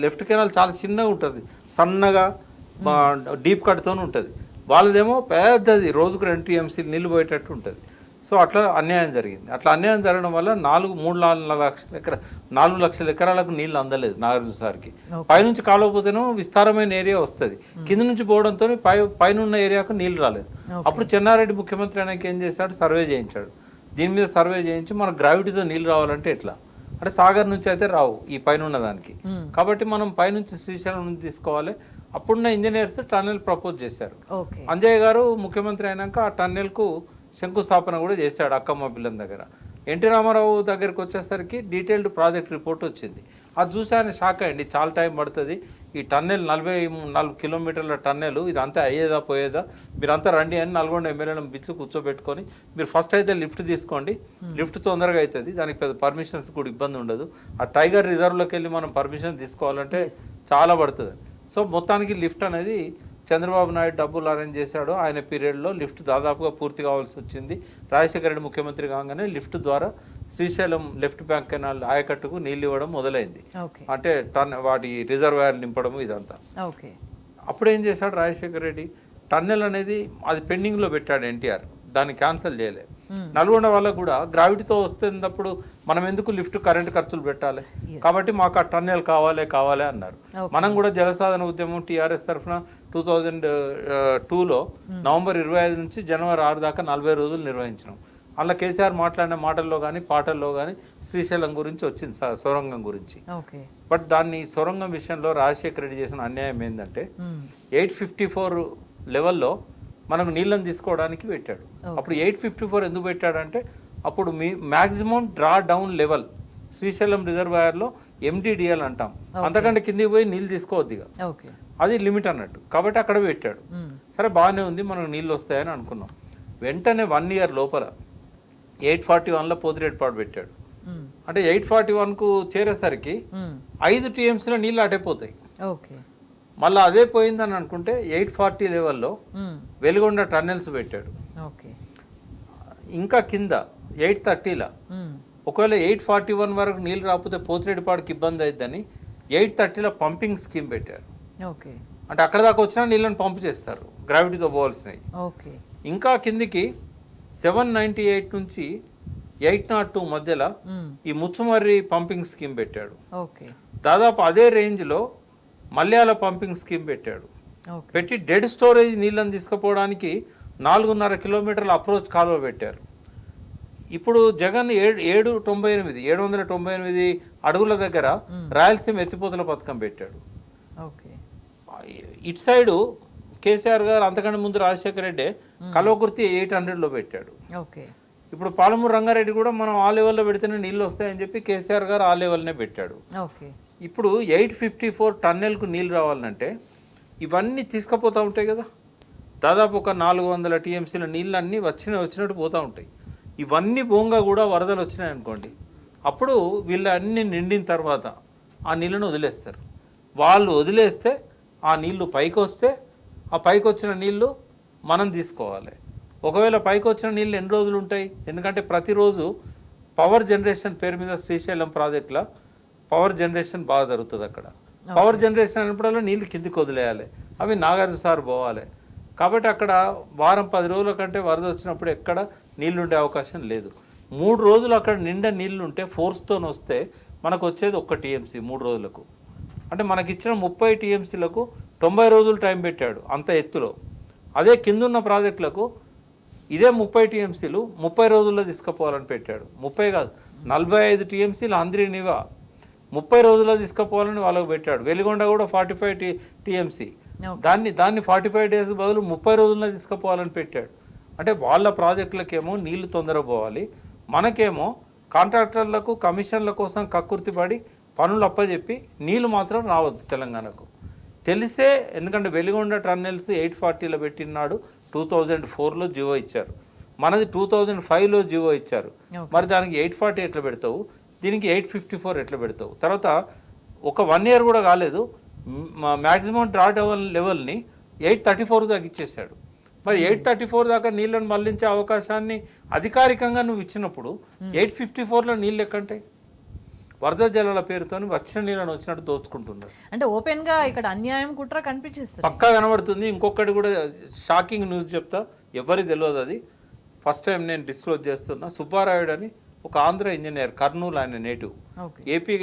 లెఫ్ట్ కెనాల్ చాలా చిన్నగా ఉంటుంది, సన్నగా డీప్ కట్తో ఉంటుంది. వాళ్ళదేమో పెద్దది, రోజుకు 2 TMC నీళ్ళు పోయేటట్టు ఉంటుంది. సో అట్లా అన్యాయం జరిగింది. అట్లా అన్యాయం జరగడం వల్ల 4 లక్షల ఎకరాలకు నీళ్ళు అందలేదు నాగార్జున సార్కి. పైనుంచి కాలకపోతేనో విస్తారమైన ఏరియా వస్తుంది, కింద నుంచి పోవడంతో పైన ఉన్న ఏరియాకు నీళ్ళు రాలేదు. అప్పుడు చెన్నారెడ్డి ముఖ్యమంత్రి ఆయనకి ఏం చేశాడు, సర్వే చేయించాడు. దీని మీద సర్వే చేయించి మన గ్రావిటీతో నీళ్ళు రావాలంటే ఎట్లా అంటే సాగర్ నుంచి అయితే రావు ఈ పైన ఉన్న దానికి, కాబట్టి మనం పైనుంచి శ్రీశైలం నుంచి తీసుకోవాలి. అప్పుడున్న ఇంజనీర్స్ టన్నెల్ ప్రపోజ్ చేశారు. అంజయ్య గారు ముఖ్యమంత్రి అయినాక ఆ టన్నెల్కు శంకుస్థాపన కూడా చేశాడు అక్కమ్మ పిల్లం దగ్గర. ఎన్టీ రామారావు దగ్గరికి వచ్చేసరికి డీటెయిల్డ్ ప్రాజెక్ట్ రిపోర్ట్ వచ్చింది. అది చూసి ఆయన షాక్ అయ్యండి, చాలా టైం పడుతుంది, ఈ టన్నెల్ 44 కిలోమీటర్ల టన్నెల్, ఇదంతా అయ్యేదా పోయేదా, మీరంతా రండి అని నల్గొండ ఎమ్మెల్యేలను బిట్లు కూర్చోబెట్టుకొని మీరు ఫస్ట్ అయితే లిఫ్ట్ తీసుకోండి, లిఫ్ట్ తొందరగా అవుతుంది, దానికి పెద్ద పర్మిషన్స్ కూడా ఇబ్బంది ఉండదు. ఆ టైగర్ రిజర్వ్లోకి వెళ్ళి మనం పర్మిషన్ తీసుకోవాలంటే చాలా పడుతుంది. సో మొత్తానికి లిఫ్ట్ అనేది చంద్రబాబు నాయుడు డబ్బులు అరేంజ్ చేశాడు. ఆయన పీరియడ్లో లిఫ్ట్ దాదాపుగా పూర్తి కావాల్సి వచ్చింది. రాజశేఖర రెడ్డి ముఖ్యమంత్రి కాగానే లిఫ్ట్ ద్వారా శ్రీశైలం లెఫ్ట్ బ్యాంక్ కెనాల్ ఆయకట్టుకు నీళ్ళు ఇవ్వడం మొదలైంది. అంటే వాటి రిజర్వాయర్ నింపడము ఇదంతా. అప్పుడు ఏం చేశాడు రాజశేఖర రెడ్డి, టన్నెల్ అనేది అది పెండింగ్లో పెట్టాడు ఎన్టీఆర్, దాన్ని క్యాన్సిల్ చేయలే. నల్గొండ వాళ్ళకు కూడా గ్రావిటీతో వస్తున్నప్పుడు మనం ఎందుకు లిఫ్ట్ కరెంట్ ఖర్చులు పెట్టాలి, కాబట్టి మాకు ఆ టన్నెల్ కావాలి అన్నారు. మనం కూడా జలసాధన ఉద్యమం టీఆర్ఎస్ తరఫున 2002లో నవంబర్ 25 నుంచి జనవరి 6 దాకా 40 రోజులు నిర్వహించినాం. అలా కేసీఆర్ మాట్లాడిన మాటల్లో కానీ పాటల్లో కానీ శ్రీశైలం గురించి వచ్చింది, సొరంగం గురించి. బట్ దాన్ని సొరంగం విషయంలో రాజశేఖర రెడ్డి చేసిన అన్యాయం ఏంటంటే 854 లెవెల్లో మనకు నీళ్ళని తీసుకోవడానికి పెట్టాడు. అప్పుడు 854 ఎందుకు పెట్టాడంటే అప్పుడు maximum draw down level Srisailam రిజర్వాయర్లో MDDL అంటాం, అంతకంటే కిందికి పోయి నీళ్ళు తీసుకోవద్దు ఇక, అది లిమిట్ అన్నట్టు, కాబట్టి అక్కడ పెట్టాడు. సరే బాగానే ఉంది, మనకు నీళ్ళు వస్తాయని అనుకున్నాం. వెంటనే 1 ఇయర్ లోపల 841లో పోతిరెడ్డిపాడు పెట్టాడు. అంటే 841కు చేరేసరికి 5 TMCలో నీళ్ళు అటైపోతాయి. మళ్ళీ అదే పోయిందని అనుకుంటే 840 లెవెల్లో వెలుగొండ టన్నెల్స్ పెట్టాడు. ఇంకా కింద 830లా ఒకవేళ 841 వరకు నీళ్ళు రాకపోతే పోతిరెడ్డిపాడుకి ఇబ్బంది అవుతుందని 830లో పంపింగ్ స్కీమ్ పెట్టారు. అంటే అక్కడ దాకా వచ్చినా నీళ్ళని పంపు చేస్తారు, గ్రావిటీతో పోవాల్సినవి. ఓకే. ఇంకా కిందికి 798 నుంచి 802 మధ్యలో ఈ ముచ్చుమర్రి పంపింగ్ స్కీమ్ పెట్టాడు. ఓకే. దాదాపు అదే రేంజ్లో మల్యాల పంపింగ్ స్కీమ్ పెట్టాడు. పెట్టి డెడ్ స్టోరేజ్ నీళ్ళని తీసుకుపోవడానికి 4.5 కిలోమీటర్ల అప్రోచ్ కాలువ పెట్టారు. ఇప్పుడు జగన్ 798 అడుగుల దగ్గర రాయలసీమ ఎత్తిపోతల పథకం పెట్టాడు. ఇటు సైడు కేసీఆర్ గారు అంతకంటే ముందు రాజశేఖర రెడ్డి కల్వకుర్తి 800లో పెట్టాడు. ఇప్పుడు పాలమూరు రంగారెడ్డి కూడా మనం ఆ లెవెల్లో పెడితేనే నీళ్ళు వస్తాయని చెప్పి కేసీఆర్ గారు ఆ లెవెల్నే పెట్టాడు. ఇప్పుడు 854 టన్నెల్కు నీళ్ళు రావాలంటే ఇవన్నీ తీసుకుపోతూ ఉంటాయి కదా, దాదాపు ఒక 400 టీఎంసీల నీళ్ళు అన్నీ వచ్చినట్టు పోతూ ఉంటాయి. ఇవన్నీ బోంగా కూడా వరదలు వచ్చినాయి అనుకోండి, అప్పుడు వీళ్ళు అన్నీ నిండిన తర్వాత ఆ నీళ్ళను వదిలేస్తారు. వాళ్ళు వదిలేస్తే ఆ నీళ్లు పైకి వస్తే ఆ పైకి వచ్చిన నీళ్లు మనం తీసుకోవాలి. ఒకవేళ పైకి వచ్చిన నీళ్ళు ఎన్ని రోజులు ఉంటాయి? ఎందుకంటే ప్రతిరోజు పవర్ జనరేషన్ పేరు మీద శ్రీశైలం ప్రాజెక్టులో పవర్ జనరేషన్ బాగా జరుగుతుంది. అక్కడ పవర్ జనరేషన్ అయినప్పుడల్లా నీళ్ళు కిందికి వదిలేయాలి, అవి నాగార్జున సార్ పోవాలి. కాబట్టి అక్కడ వారం 10 రోజుల కంటే వరద వచ్చినప్పుడు ఎక్కడ నీళ్ళు ఉండే అవకాశం లేదు. 3 రోజులు అక్కడ నిండా నీళ్ళు ఉంటే ఫోర్స్తో వస్తే మనకు వచ్చేది 1 టీఎంసీ 3 రోజులకు. అంటే మనకి ఇచ్చిన 30 టీఎంసీలకు 90 రోజులు టైం పెట్టాడు అంత ఎత్తులో. అదే కిందున్న ప్రాజెక్టులకు ఇదే 30 టీఎంసీలు 30 రోజుల్లో తీసుకుపోవాలని పెట్టాడు. 30 కాదు 45 టీఎంసీలు అంద్రినివా 30 రోజుల్లో తీసుకుపోవాలని వాళ్ళకు పెట్టాడు. వెలిగొండ కూడా 45 టీఎంసీ, దాన్ని 45 డేస్ బదులు 30 రోజుల్లో తీసుకుపోవాలని పెట్టాడు. అంటే వాళ్ళ ప్రాజెక్టులకేమో నీళ్లు తొందరగా పోవాలి, మనకేమో కాంట్రాక్టర్లకు కమిషన్ల కోసం కక్కుర్తిపడి పనులు అప్పచెప్పి నీళ్ళు మాత్రం రావద్దు తెలంగాణకు తెలిసే. ఎందుకంటే వెలిగొండ టన్నెల్స్ 840లో పెట్టినాడు, 2004లో జీవో ఇచ్చారు, మనది 2005లో జీవో ఇచ్చారు. మరి దానికి 840 ఎట్లా పెడతావు, దీనికి 854 ఎట్లా పెడతావు? తర్వాత ఒక 1 ఇయర్ కూడా కాలేదు, మ్యాక్సిమం డ్రాట్ లెవెల్ని 834 దాకా ఇచ్చేసాడు. మరి 834 దాకా నీళ్ళను మళ్లించే అవకాశాన్ని అధికారికంగా నువ్వు ఇచ్చినప్పుడు 854లో నీళ్ళు ఎక్కంటాయి? వరద జలాల పేరుతో వచ్చిన నీళ్ళను వచ్చినట్టు దోచుకుంటున్నారు. అంటే ఓపెన్ గా ఇక్కడ అన్యాయం కుట్ర కనిపించేస్తుంది, పక్కా కనబడుతుంది. ఇంకొకటి కూడా షాకింగ్ న్యూస్ చెప్తా, ఎవరికి తెలియదు, అది ఫస్ట్ టైం నేను డిస్క్లోజ్ చేస్తున్నా. సుబ్బారాయుడు అని ఒక ఆంధ్ర ఇంజనీర్, కర్నూలు, ఆయన నేటివ్, ఏపీ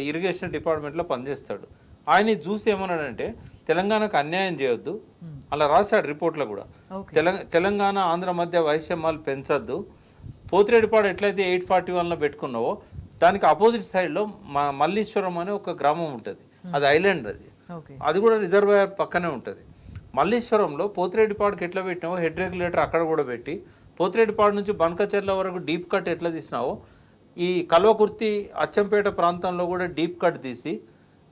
ఇరిగేషన్ డిపార్ట్మెంట్లో పనిచేస్తాడు. ఆయన చూసి ఏమన్నాడంటే తెలంగాణకు అన్యాయం చేయొద్దు, అలా రాశాడు రిపోర్ట్లో కూడా. తెలంగాణ ఆంధ్ర మధ్య వైషమ్యాలు పెంచొద్దు, పోతిరెడ్డిపాడు ఎట్లయితే 841లో పెట్టుకున్నావో దానికి అపోజిట్ సైడ్లో మల్లీశ్వరం అనే ఒక గ్రామం ఉంటుంది, అది ఐలాండ్, అది కూడా రిజర్వాయర్ పక్కనే ఉంటుంది. మల్లీశ్వరంలో పోతిరెడ్డిపాడుకి ఎట్లా పెట్టినావో హెడ్ రెగ్యులేటర్ అక్కడ కూడా పెట్టి, పోతిరెడ్డిపాడు నుంచి బనకచెర్ల వరకు డీప్ కట్ ఎట్లా తీసినావో ఈ కల్వకుర్తి అచ్చంపేట ప్రాంతంలో కూడా డీప్ కట్ తీసి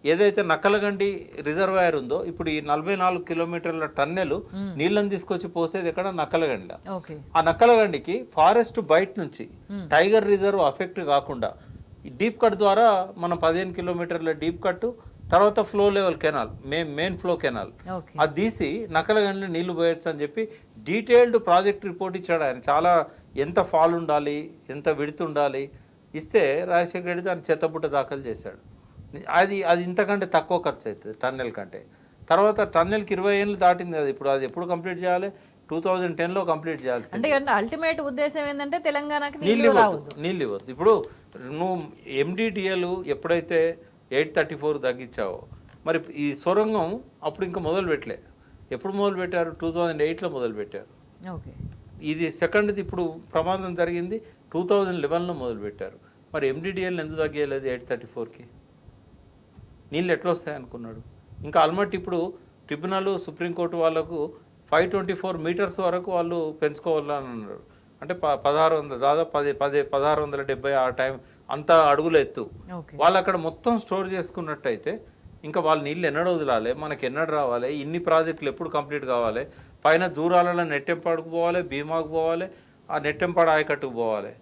ఏదైతే నక్కలగండి రిజర్వాయర్ ఉందో, ఇప్పుడు ఈ 44 కిలోమీటర్ల టన్నెలు నీళ్ళని తీసుకొచ్చి పోసేది ఎక్కడ? నక్కలగండిలో. ఆ నక్కలగండికి ఫారెస్ట్ బయట నుంచి టైగర్ రిజర్వ్ అఫెక్ట్ కాకుండా ఈ డీప్ కట్ ద్వారా మనం 15 కిలోమీటర్ల డీప్ కట్, తర్వాత flow level canal, main flow canal, అది తీసి నక్కలగండిలో నీళ్లు పోయొచ్చు అని చెప్పి డీటెయిల్డ్ ప్రాజెక్ట్ రిపోర్ట్ ఇచ్చాడు ఆయన. చాలా ఎంత ఫాల్ ఉండాలి, ఎంత విడత ఉండాలి ఇస్తే రాజశేఖర రెడ్డి దాన్ని చెత్తబుట్ట దాఖలు చేశాడు. అది ఇంతకంటే తక్కువ ఖర్చు అవుతుంది టన్నెల్ కంటే. తర్వాత టన్నెల్కి 20 ఏళ్ళు దాటింది కదా, ఇప్పుడు అది ఎప్పుడు కంప్లీట్ చేయాలి? 2010లో కంప్లీట్ చేయాల్సి. అంటే అల్టిమేట్ ఉద్దేశం ఏంటంటే తెలంగాణకి నీళ్ళు ఇవ్వద్దు. ఇప్పుడు నువ్వు ఎండిడిఎల్ ఎప్పుడైతే 834 తగ్గించావో, మరి ఈ సొరంగం అప్పుడు ఇంకా మొదలు పెట్టలే. ఎప్పుడు మొదలు పెట్టారు? 2008లో మొదలు పెట్టారు. ఇది సెకండ్ది ఇప్పుడు ప్రమాదం జరిగింది 2011లో మొదలు పెట్టారు. మరి ఎండిడిఎల్ ఎందుకు తగ్గలేదు 834కి? నీళ్ళు ఎట్లా వస్తాయి అనుకున్నాడు? ఇంకా ఆల్మట్టి ఇప్పుడు ట్రిబ్యునల్, సుప్రీంకోర్టు వాళ్ళకు 524 మీటర్స్ వరకు వాళ్ళు పెంచుకోవాలని అన్నారు. అంటే 1600, దాదాపు 1670 ఆ టైం అంత అడుగుల ఎత్తు. వాళ్ళు అక్కడ మొత్తం స్టోర్ చేసుకున్నట్టయితే ఇంకా వాళ్ళు నీళ్ళు ఎన్నడూ వదిలాలి, మనకి ఎన్నడు రావాలి, ఇన్ని ప్రాజెక్టులు ఎప్పుడు కంప్లీట్ కావాలి, పైన జూరాలలో నెట్టెంపాడుకు పోవాలి, భీమాకు పోవాలి, ఆ నెట్టెంపాడు ఆయకట్టుకు పోవాలి,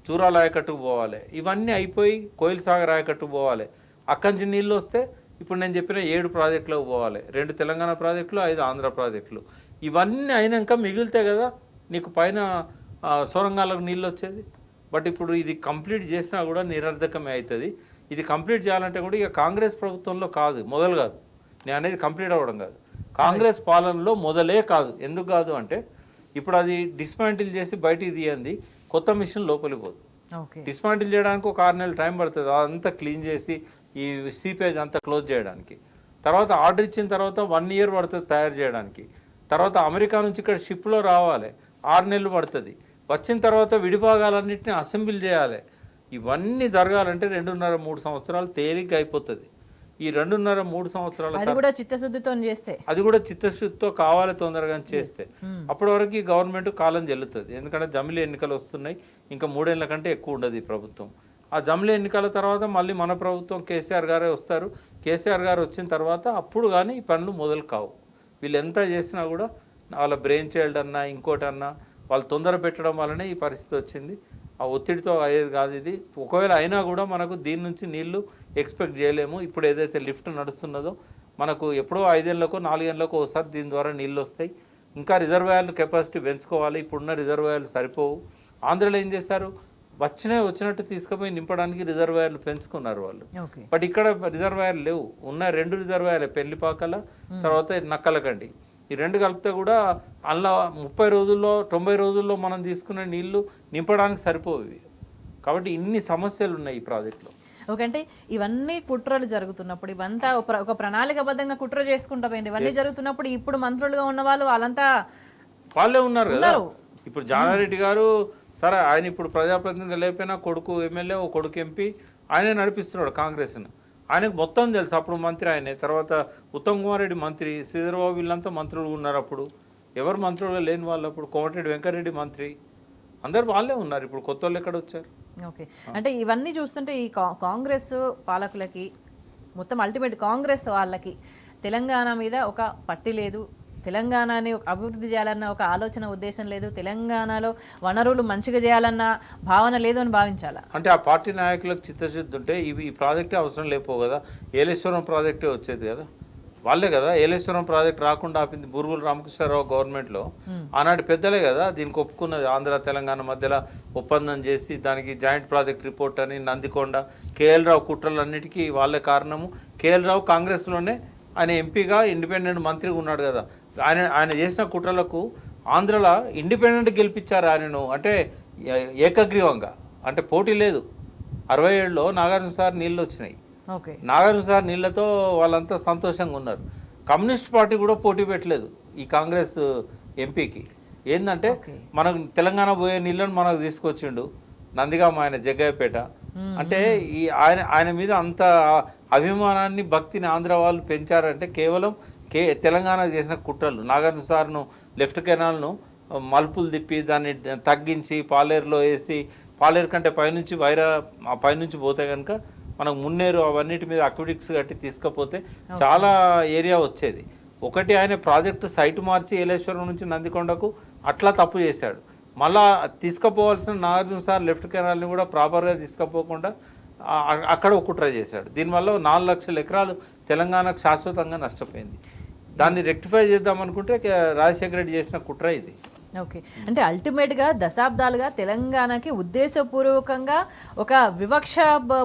జూరాల ఆయకట్టుకు పోవాలి, ఇవన్నీ అయిపోయి కోయిల్ సాగర్ ఆయకట్టుకు పోవాలి. అక్కడి నుంచి నీళ్ళు వస్తే ఇప్పుడు నేను చెప్పిన 7 ప్రాజెక్టులకు పోవాలి, 2 తెలంగాణ ప్రాజెక్టులు, 5 ఆంధ్ర ప్రాజెక్టులు. ఇవన్నీ అయినాక మిగిలితే కదా నీకు పైన సొరంగాలకు నీళ్ళు వచ్చేది. బట్ ఇప్పుడు ఇది కంప్లీట్ చేసినా కూడా నిరర్ధకమే అవుతుంది. ఇది కంప్లీట్ చేయాలంటే కూడా ఇక కాంగ్రెస్ ప్రభుత్వంలో కాదు, మొదలు కాదు, నేను అనేది కంప్లీట్ అవ్వడం కాదు, కాంగ్రెస్ పాలనలో మొదలే కాదు. ఎందుకు కాదు అంటే ఇప్పుడు అది డిస్మాంటిల్ చేసి బయటికి తీయండి, కొత్త మిషన్ లోపలికి పోదు. డిస్మాంటిల్ చేయడానికి ఒక 6 నెలలు టైం పడుతుంది, అదంతా క్లీన్ చేసి ఈ సీపేజ్ అంతా క్లోజ్ చేయడానికి. తర్వాత ఆర్డర్ ఇచ్చిన తర్వాత 1 ఇయర్ పడుతుంది తయారు చేయడానికి. తర్వాత అమెరికా నుంచి ఇక్కడ షిప్లో రావాలి, 6 నెలలు పడుతుంది. వచ్చిన తర్వాత విడిభాగాలన్నింటినీ అసెంబ్లీ చేయాలి. ఇవన్నీ జరగాలంటే 2.5-3 సంవత్సరాలు తేలిగ్గా అయిపోతుంది. ఈ 2.5-3 సంవత్సరాల అది కూడా చిత్తశుద్ధితో చేస్తే, అది కూడా చిత్తశుద్ధితో కావాలి తొందరగా చేస్తే అప్పటి వరకు గవర్నమెంట్ కాలం చెల్లుతుంది. ఎందుకంటే జమిలీ ఎన్నికలు వస్తున్నాయి, ఇంకా 3 ఏళ్ల కంటే ఎక్కువ ఉండదు ఈ ప్రభుత్వం. ఆ జమిలీ ఎన్నికల తర్వాత మళ్ళీ మన ప్రభుత్వం కేసీఆర్ గారే వస్తారు. కేసీఆర్ గారు వచ్చిన తర్వాత అప్పుడు కానీ ఈ పనులు మొదలు కావు. వీళ్ళు ఎంత చేసినా కూడా వాళ్ళ బ్రెయిన్ చైల్డ్ అన్నా ఇంకోటన్నా వాళ్ళు తొందర పెట్టడం వల్లనే ఈ పరిస్థితి వచ్చింది. ఆ ఒత్తిడితో అయ్యేది కాదు ఇది. ఒకవేళ అయినా కూడా మనకు దీని నుంచి నీళ్లు ఎక్స్పెక్ట్ చేయలేము. ఇప్పుడు ఏదైతే లిఫ్ట్ నడుస్తున్నదో మనకు ఎప్పుడో 5 ఏళ్ళకో 4 ఏళ్ళకో ఒకసారి దీని ద్వారా నీళ్ళు వస్తాయి. ఇంకా రిజర్వాయర్లు కెపాసిటీ పెంచుకోవాలి. ఇప్పుడున్న రిజర్వాయర్లు సరిపోవు. ఆంధ్రలో ఏం చేశారు, వచ్చినట్టు తీసుకుపోయి నింపడానికి రిజర్వాయర్లు పెంచుకున్నారు వాళ్ళు. బట్ ఇక్కడ రిజర్వాయర్లు లేవు. ఉన్న 2 రిజర్వాయర్లు, పెళ్లిపాకల తర్వాత నక్కలకండి. ఈ 2 కలిపితే కూడా అందులో 30 రోజుల్లో 90 రోజుల్లో మనం తీసుకునే నీళ్లు నింపడానికి సరిపోవి. కాబట్టి ఇన్ని సమస్యలు ఉన్నాయి ఈ ప్రాజెక్టులో. ఓకే, ఇవన్నీ కుట్రలు జరుగుతున్నప్పుడు, ఇవంతా ఒక ప్రణాళికబద్ధంగా కుట్ర చేసుకుంటా పోయింది. ఇవన్నీ జరుగుతున్నప్పుడు ఇప్పుడు మంత్రులుగా ఉన్న వాళ్ళే ఉన్నారు కదా. ఇప్పుడు జానారెడ్డి గారు సరే, ఆయన ఇప్పుడు ప్రజాప్రతినిధిగా లేకపోయినా కొడుకు ఎమ్మెల్యే, ఓ కొడుకు ఎంపీ, ఆయనే నడిపిస్తున్నాడు కాంగ్రెస్ను. ఆయనకు మొత్తం తెలుసు. అప్పుడు మంత్రి ఆయనే, తర్వాత ఉత్తమ్ కుమార్ రెడ్డి మంత్రి, శ్రీధర్బాబు వీళ్ళంతా మంత్రులు ఉన్నారు. అప్పుడు ఎవరు మంత్రులుగా లేని వాళ్ళు, అప్పుడు కోమటిరెడ్డి వెంకటరెడ్డి మంత్రి, అందరు వాళ్ళే ఉన్నారు. ఇప్పుడు కొత్త వాళ్ళు ఎక్కడ వచ్చారు? ఓకే, అంటే ఇవన్నీ చూస్తుంటే ఈ కాంగ్రెస్ పాలకులకి, మొత్తం అల్టిమేట్ కాంగ్రెస్ వాళ్ళకి తెలంగాణ మీద ఒక పట్టి లేదు, తెలంగాణని అభివృద్ధి చేయాలన్న ఒక ఆలోచన ఉద్దేశం లేదు, తెలంగాణలో వనరులు మంచిగా చేయాలన్న భావన లేదు అని భావించాలా? అంటే ఆ పార్టీ నాయకులకు చిత్తశుద్ధి ఉంటే ఈ ప్రాజెక్టే అవసరం లేకపోవు కదా. ఏలేశ్వరం ప్రాజెక్టే వచ్చేది కదా, వాళ్ళే కదా. ఏలేశ్వరం ప్రాజెక్ట్ రాకుండా ఆపింది బురుగుల రామకృష్ణారావు గవర్నమెంట్లో. ఆనాటి పెద్దలే కదా దీనికి ఒప్పుకున్నది. ఆంధ్ర తెలంగాణ మధ్యలో ఒప్పందం చేసి దానికి జాయింట్ ప్రాజెక్ట్ రిపోర్ట్ అని నందికొండ, కేఎల్ రావు కుట్రలన్నిటికీ వాళ్ళే కారణము. కేఎల్ రావు కాంగ్రెస్లోనే ఆయన ఎంపీగా ఇండిపెండెంట్ మంత్రిగా ఉన్నాడు కదా. ఆయన చేసిన కుట్రలకు ఆంధ్రలో ఇండిపెండెంట్ గెలిపించారు ఆయనను, అంటే ఏకగ్రీవంగా, అంటే పోటీ లేదు. 67లో నాగార్జున సార్ నీళ్ళు వచ్చినాయి. నాగార్జున సార్ నీళ్లతో వాళ్ళంతా సంతోషంగా ఉన్నారు. కమ్యూనిస్ట్ పార్టీ కూడా పోటీ పెట్టలేదు ఈ కాంగ్రెస్ ఎంపీకి. ఏంటంటే మనకు తెలంగాణ పోయే నీళ్ళను మనకు తీసుకొచ్చిండు నందిగామ, ఆయన జగ్గయ్యపేట. అంటే ఈ ఆయన మీద అంత అభిమానాన్ని, భక్తిని ఆంధ్ర వాళ్ళు పెంచారంటే కేవలం తెలంగాణ చేసిన కుట్రలు. నాగార్జున సార్ను లెఫ్ట్ కెనాల్ను మలుపులు తిప్పి దాన్ని తగ్గించి పాలేరులో వేసి, పాలేరు కంటే పైనుంచి పైనుంచి పోతే కనుక మనకు మున్నేరు అవన్నిటి మీద అక్విడిక్స్ కట్టి తీసుకపోతే చాలా ఏరియా వచ్చేది. ఒకటి ఆయన ప్రాజెక్టు సైటు మార్చి ఏలేశ్వరం నుంచి నందికొండకు అట్లా తప్పు చేశాడు. మళ్ళా తీసుకుపోవాల్సిన నాగార్జున సార్ లెఫ్ట్ కెనాల్ని కూడా ప్రాపర్గా తీసుకుపోకుండా అక్కడ ఒక కుట్ర చేశాడు. దీనివల్ల 4 లక్షల ఎకరాలు తెలంగాణకు శాశ్వతంగా నష్టపోయింది. దాన్ని రెక్టిఫై చేద్దామనుకుంటే రాజశేఖర రెడ్డి చేసిన కుట్ర ఇది. ఓకే, అంటే అల్టిమేట్గా దశాబ్దాలుగా తెలంగాణకి ఉద్దేశపూర్వకంగా ఒక వివక్ష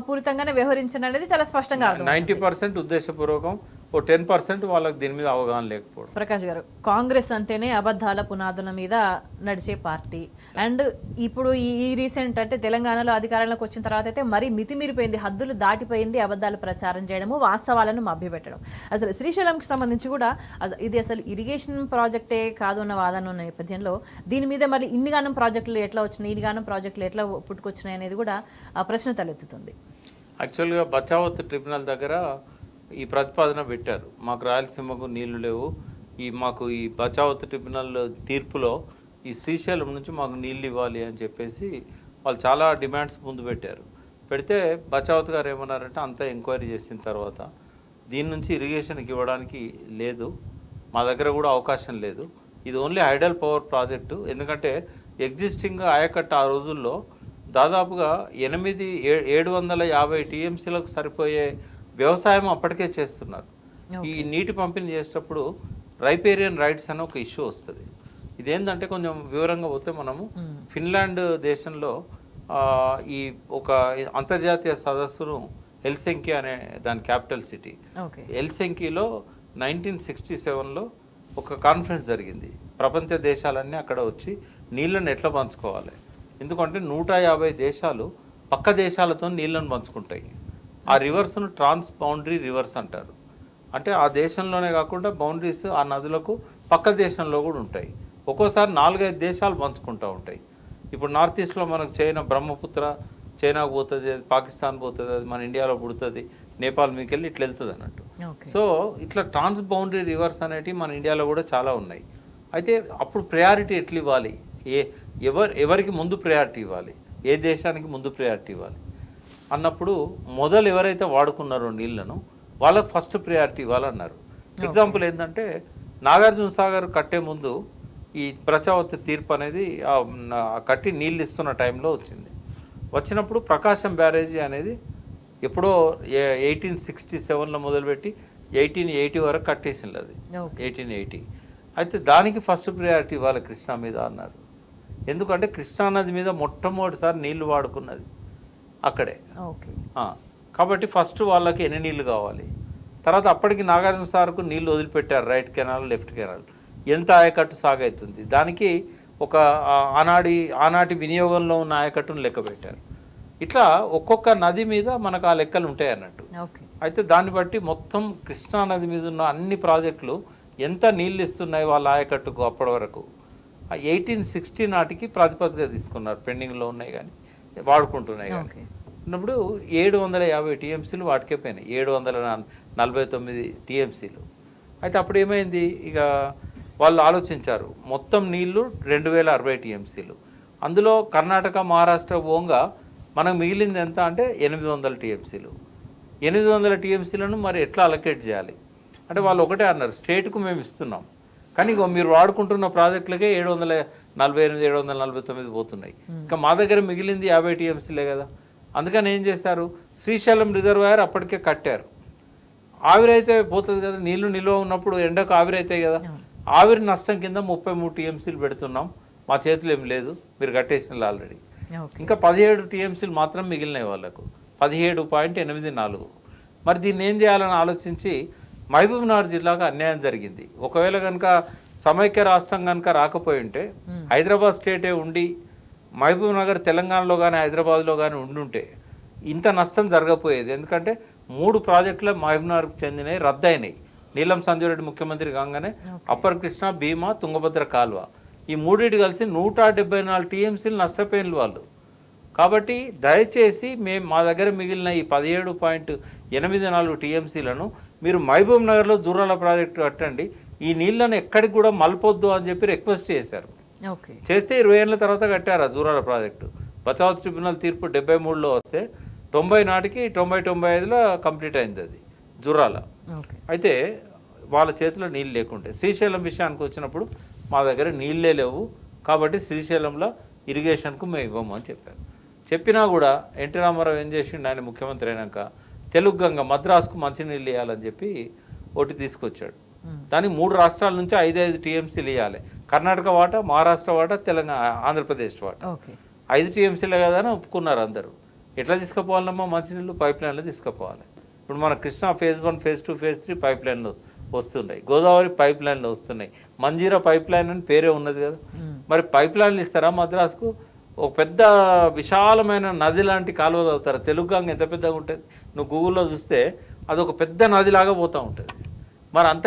పూరితంగానే వ్యవహరించడం అనేది చాలా స్పష్టంగా 90% ఉద్దేశపూర్వకం, ఓ 10% వాళ్ళకి దీని మీద అవగాహన లేకపోవడం. ప్రకాష్ గారు, కాంగ్రెస్ అంటేనే అబద్ధాల పునాదుల మీద నడిచే పార్టీ. అండ్ ఇప్పుడు ఈ రీసెంట్ అంటే తెలంగాణలో అధికారంలోకి వచ్చిన తర్వాత అయితే మరీ మితిమీరిపోయింది, హద్దులు దాటిపోయింది అబద్ధాలు ప్రచారం చేయడము, వాస్తవాలను మభ్యపెట్టడం. అసలు శ్రీశైలంకి సంబంధించి కూడా ఇది అసలు ఇరిగేషన్ ప్రాజెక్టే కాదు అన్న వాదన ఉన్న నేపథ్యంలో దీని మీద మరి ఇన్నిగానం ప్రాజెక్టులు ఎట్లా వచ్చినాయి, ఇన్నిగానం ప్రాజెక్టులు ఎట్లా పుట్టుకొచ్చినాయి అనేది కూడా ప్రశ్న తలెత్తుతుంది. యాక్చువల్గా బచావత్ ట్రిబ్యునల్ దగ్గర ఈ ప్రతిపాదన పెట్టారు, మాకు రాయలసీమకు నీళ్లు లేవు, మాకు ఈ బచావత్ ట్రిబ్యునల్ తీర్పులో ఈ శ్రీశైలం నుంచి మాకు నీళ్ళు ఇవ్వాలి అని చెప్పేసి వాళ్ళు చాలా డిమాండ్స్ ముందు పెట్టారు. పెడితే బచావత్ గారు ఏమన్నారంటే అంతా ఎంక్వైరీ చేసిన తర్వాత దీని నుంచి ఇరిగేషన్కి ఇవ్వడానికి లేదు, మా దగ్గర కూడా అవకాశం లేదు, ఇది ఓన్లీ హైడల్ పవర్ ప్రాజెక్టు. ఎందుకంటే ఎగ్జిస్టింగ్ ఆయకట్టు ఆ రోజుల్లో దాదాపుగా 750 టీఎంసీలకు సరిపోయే వ్యవసాయం అప్పటికే చేస్తున్నారు. ఈ నీటి పంపిణీ చేసేటప్పుడు రైపేరియన్ రైట్స్ అనే ఒక ఇష్యూ వస్తుంది. ఇదేంటంటే కొంచెం వివరంగా పోతే మనము ఫిన్లాండ్ దేశంలో ఈ ఒక అంతర్జాతీయ సదస్సును హెల్సింకి అనే దాని క్యాపిటల్ సిటీ, హెల్సింకిలో 1967లో ఒక కాన్ఫరెన్స్ జరిగింది. ప్రపంచ దేశాలన్నీ అక్కడ వచ్చి నీళ్ళని ఎట్లా పంచుకోవాలి, ఎందుకంటే 150 దేశాలు పక్క దేశాలతో నీళ్ళను పంచుకుంటాయి. ఆ రివర్స్ను ట్రాన్స్ బౌండరీ రివర్స్ అంటారు. అంటే ఆ దేశంలోనే కాకుండా బౌండరీస్ ఆ నదులకు పక్క దేశంలో కూడా ఉంటాయి. ఒక్కోసారి 4-5 దేశాలు పంచుకుంటూ ఉంటాయి. ఇప్పుడు నార్త్ ఈస్ట్లో మనకు చైనా బ్రహ్మపుత్ర చైనాకు పోతుంది, పాకిస్తాన్ పోతుంది, అది మన ఇండియాలో పుడుతుంది, నేపాల్ మీకు వెళ్ళి ఇట్లా వెళ్తుంది అన్నట్టు. సో ఇట్లా ట్రాన్స్ బౌండరీ రివర్స్ అనేటివి మన ఇండియాలో కూడా చాలా ఉన్నాయి. అయితే అప్పుడు ప్రయారిటీ ఎట్లా ఇవ్వాలి, ఎవరికి ముందు ప్రయారిటీ ఇవ్వాలి, ఏ దేశానికి ముందు ప్రయారిటీ ఇవ్వాలి అన్నప్పుడు మొదలు ఎవరైతే వాడుకున్నారో నీళ్లను వాళ్ళకు ఫస్ట్ ప్రయారిటీ ఇవ్వాలన్నారు. ఎగ్జాంపుల్ ఏంటంటే నాగార్జున సాగర్ కట్టే ముందు ఈ ప్రజావతి తీర్పు అనేది కట్టి నీళ్ళు ఇస్తున్న టైంలో వచ్చినప్పుడు ప్రకాశం బ్యారేజీ అనేది ఎప్పుడో 1867లో మొదలుపెట్టి 1880 వరకు కట్టేసింది అది 1880. అయితే దానికి ఫస్ట్ ప్రయారిటీ ఇవ్వాలి కృష్ణా మీద అన్నారు. ఎందుకంటే కృష్ణా నది మీద మొట్టమొదటిసారి నీళ్లు వాడుకున్నది అక్కడే. కాబట్టి ఫస్ట్ వాళ్ళకి ఎన్ని నీళ్లు కావాలి, తర్వాత అప్పటికి నాగార్జున సార్కు నీళ్లు వదిలిపెట్టారు, రైట్ కెనాల్ లెఫ్ట్ కెనాల్, ఎంత ఆయకట్టు సాగవుతుంది దానికి ఒక ఆనాటి వినియోగంలో ఉన్న ఆయకట్టును లెక్క పెట్టారు. ఇట్లా ఒక్కొక్క నది మీద మనకు ఆ లెక్కలు ఉంటాయి అన్నట్టు. అయితే దాన్ని బట్టి మొత్తం కృష్ణా నది మీద ఉన్న అన్ని ప్రాజెక్టులు ఎంత నీళ్ళు ఇస్తున్నాయి వాళ్ళ ఆయకట్టుకు అప్పటి వరకు 1860 నాటికి ప్రాతిపదిక తీసుకున్నారు. పెండింగ్లో ఉన్నాయి కానీ వాడుకుంటున్నాయి కానీ ఉన్నప్పుడు 750 టీఎంసీలు వాటికే పోయినాయి, 749 టీఎంసీలు. అయితే అప్పుడు ఏమైంది, ఇక వాళ్ళు ఆలోచించారు మొత్తం నీళ్లు 2060 టీఎంసీలు, అందులో కర్ణాటక మహారాష్ట్ర పోగా మనకు మిగిలింది ఎంత అంటే 800 టీఎంసీలు. 800 టీఎంసీలను మరి ఎట్లా అలొకేట్ చేయాలి అంటే వాళ్ళు ఒకటే అన్నారు, స్టేట్కు మేము ఇస్తున్నాం కానీ ఇక మీరు వాడుకుంటున్న ప్రాజెక్టులకే 748 749 పోతున్నాయి, ఇంకా మా దగ్గర మిగిలింది 50 టీఎంసీలే కదా. అందుకని ఏం చేశారు, శ్రీశైలం రిజర్వాయర్ అప్పటికే కట్టారు. ఆవిరైతే పోతుంది కదా, నీళ్లు నిల్వ ఉన్నప్పుడు ఎండకు ఆవిరైతాయి కదా, ఆవిరి నష్టం కింద 33 టీఎంసీలు పెడుతున్నాం, మా చేతిలో ఏం లేదు, మీరు కట్టేసినారు ఆల్రెడీ. ఇంకా 17 టీఎంసీలు మాత్రం మిగిలినాయి వాళ్ళకు, 17.84. మరి దీన్ని ఏం చేయాలని ఆలోచించి మహబూబ్నగర్ జిల్లాకు అన్యాయం జరిగింది. ఒకవేళ కనుక సమైక్య రాష్ట్రం కనుక రాకపోయి ఉంటే హైదరాబాద్ స్టేటే ఉండి మహబూబ్నగర్ తెలంగాణలో కానీ హైదరాబాద్లో కానీ ఉండుంటే ఇంత నష్టం జరగపోయేది. ఎందుకంటే 3 ప్రాజెక్టులు మహబూబ్నగర్కు చెందినవి రద్దయినాయి. నీలం సంజయ్ రెడ్డి ముఖ్యమంత్రి కాగానే అప్పర్ కృష్ణ, భీమా, తుంగభద్ర కాల్వ ఈ మూడింటి కలిసి 174 టీఎంసీలు నష్టపోయిన వాళ్ళు. కాబట్టి దయచేసి మా దగ్గర మిగిలిన ఈ 17.84 టీఎంసీలను మీరు మహబూబ్ నగర్లో జూరాల ప్రాజెక్టు కట్టండి, ఈ నీళ్లను ఎక్కడికి కూడా మలపొద్దు అని చెప్పి రిక్వెస్ట్ చేశారు. చేస్తే 20 ఏళ్ళ తర్వాత కట్టారు ఆ జూరాల ప్రాజెక్టు. బచావత్ ట్రిబ్యునల్ తీర్పు 73లో వస్తే 90 నాటికి 90-95లో కంప్లీట్ అయింది అది జూరాల. అయితే వాళ్ళ చేతిలో నీళ్ళు లేకుంటే శ్రీశైలం విషయానికి వచ్చినప్పుడు మా దగ్గర నీళ్ళే లేవు కాబట్టి శ్రీశైలంలో ఇరిగేషన్కు మేము ఇవ్వము అని చెప్పారు. చెప్పినా కూడా ఎన్టీ రామారావు ఏం చేసిండు, ఆయన ముఖ్యమంత్రి అయినాక తెలుగు గంగ మద్రాసుకు మంచినీళ్ళు ఇవ్వాలని చెప్పి ఒకటి తీసుకొచ్చాడు. దానికి 3 రాష్ట్రాల నుంచి 5 టీఎంసీలు ఇవ్వాలి, కర్ణాటక వాటా, మహారాష్ట్ర వాటా, తెలంగాణ, ఆంధ్రప్రదేశ్ వాటా. 5 టీఎంసీలే కదా అని ఒప్పుకున్నారు అందరూ. ఎట్లా తీసుకుపోవాలమ్మా మంచినీళ్ళు, పైప్ లైన్లో తీసుకుపోవాలి. ఇప్పుడు మన Krishna phase 1, phase 2, phase 3 pipe లైన్లు వస్తున్నాయి, గోదావరి పైప్ లైన్లు వస్తున్నాయి, మంజీరా పైప్ లైన్ అని పేరే ఉన్నది కదా. మరి పైప్ లైన్లు ఇస్తారా మద్రాసుకు? ఒక పెద్ద విశాలమైన నది లాంటి కాలువ తవ్వుతారు. తెలుగు గంగ ఎంత పెద్దగా ఉంటుంది, నువ్వు గూగుల్లో చూస్తే అది ఒక పెద్ద నదిలాగా పోతూ ఉంటుంది. మరి అంత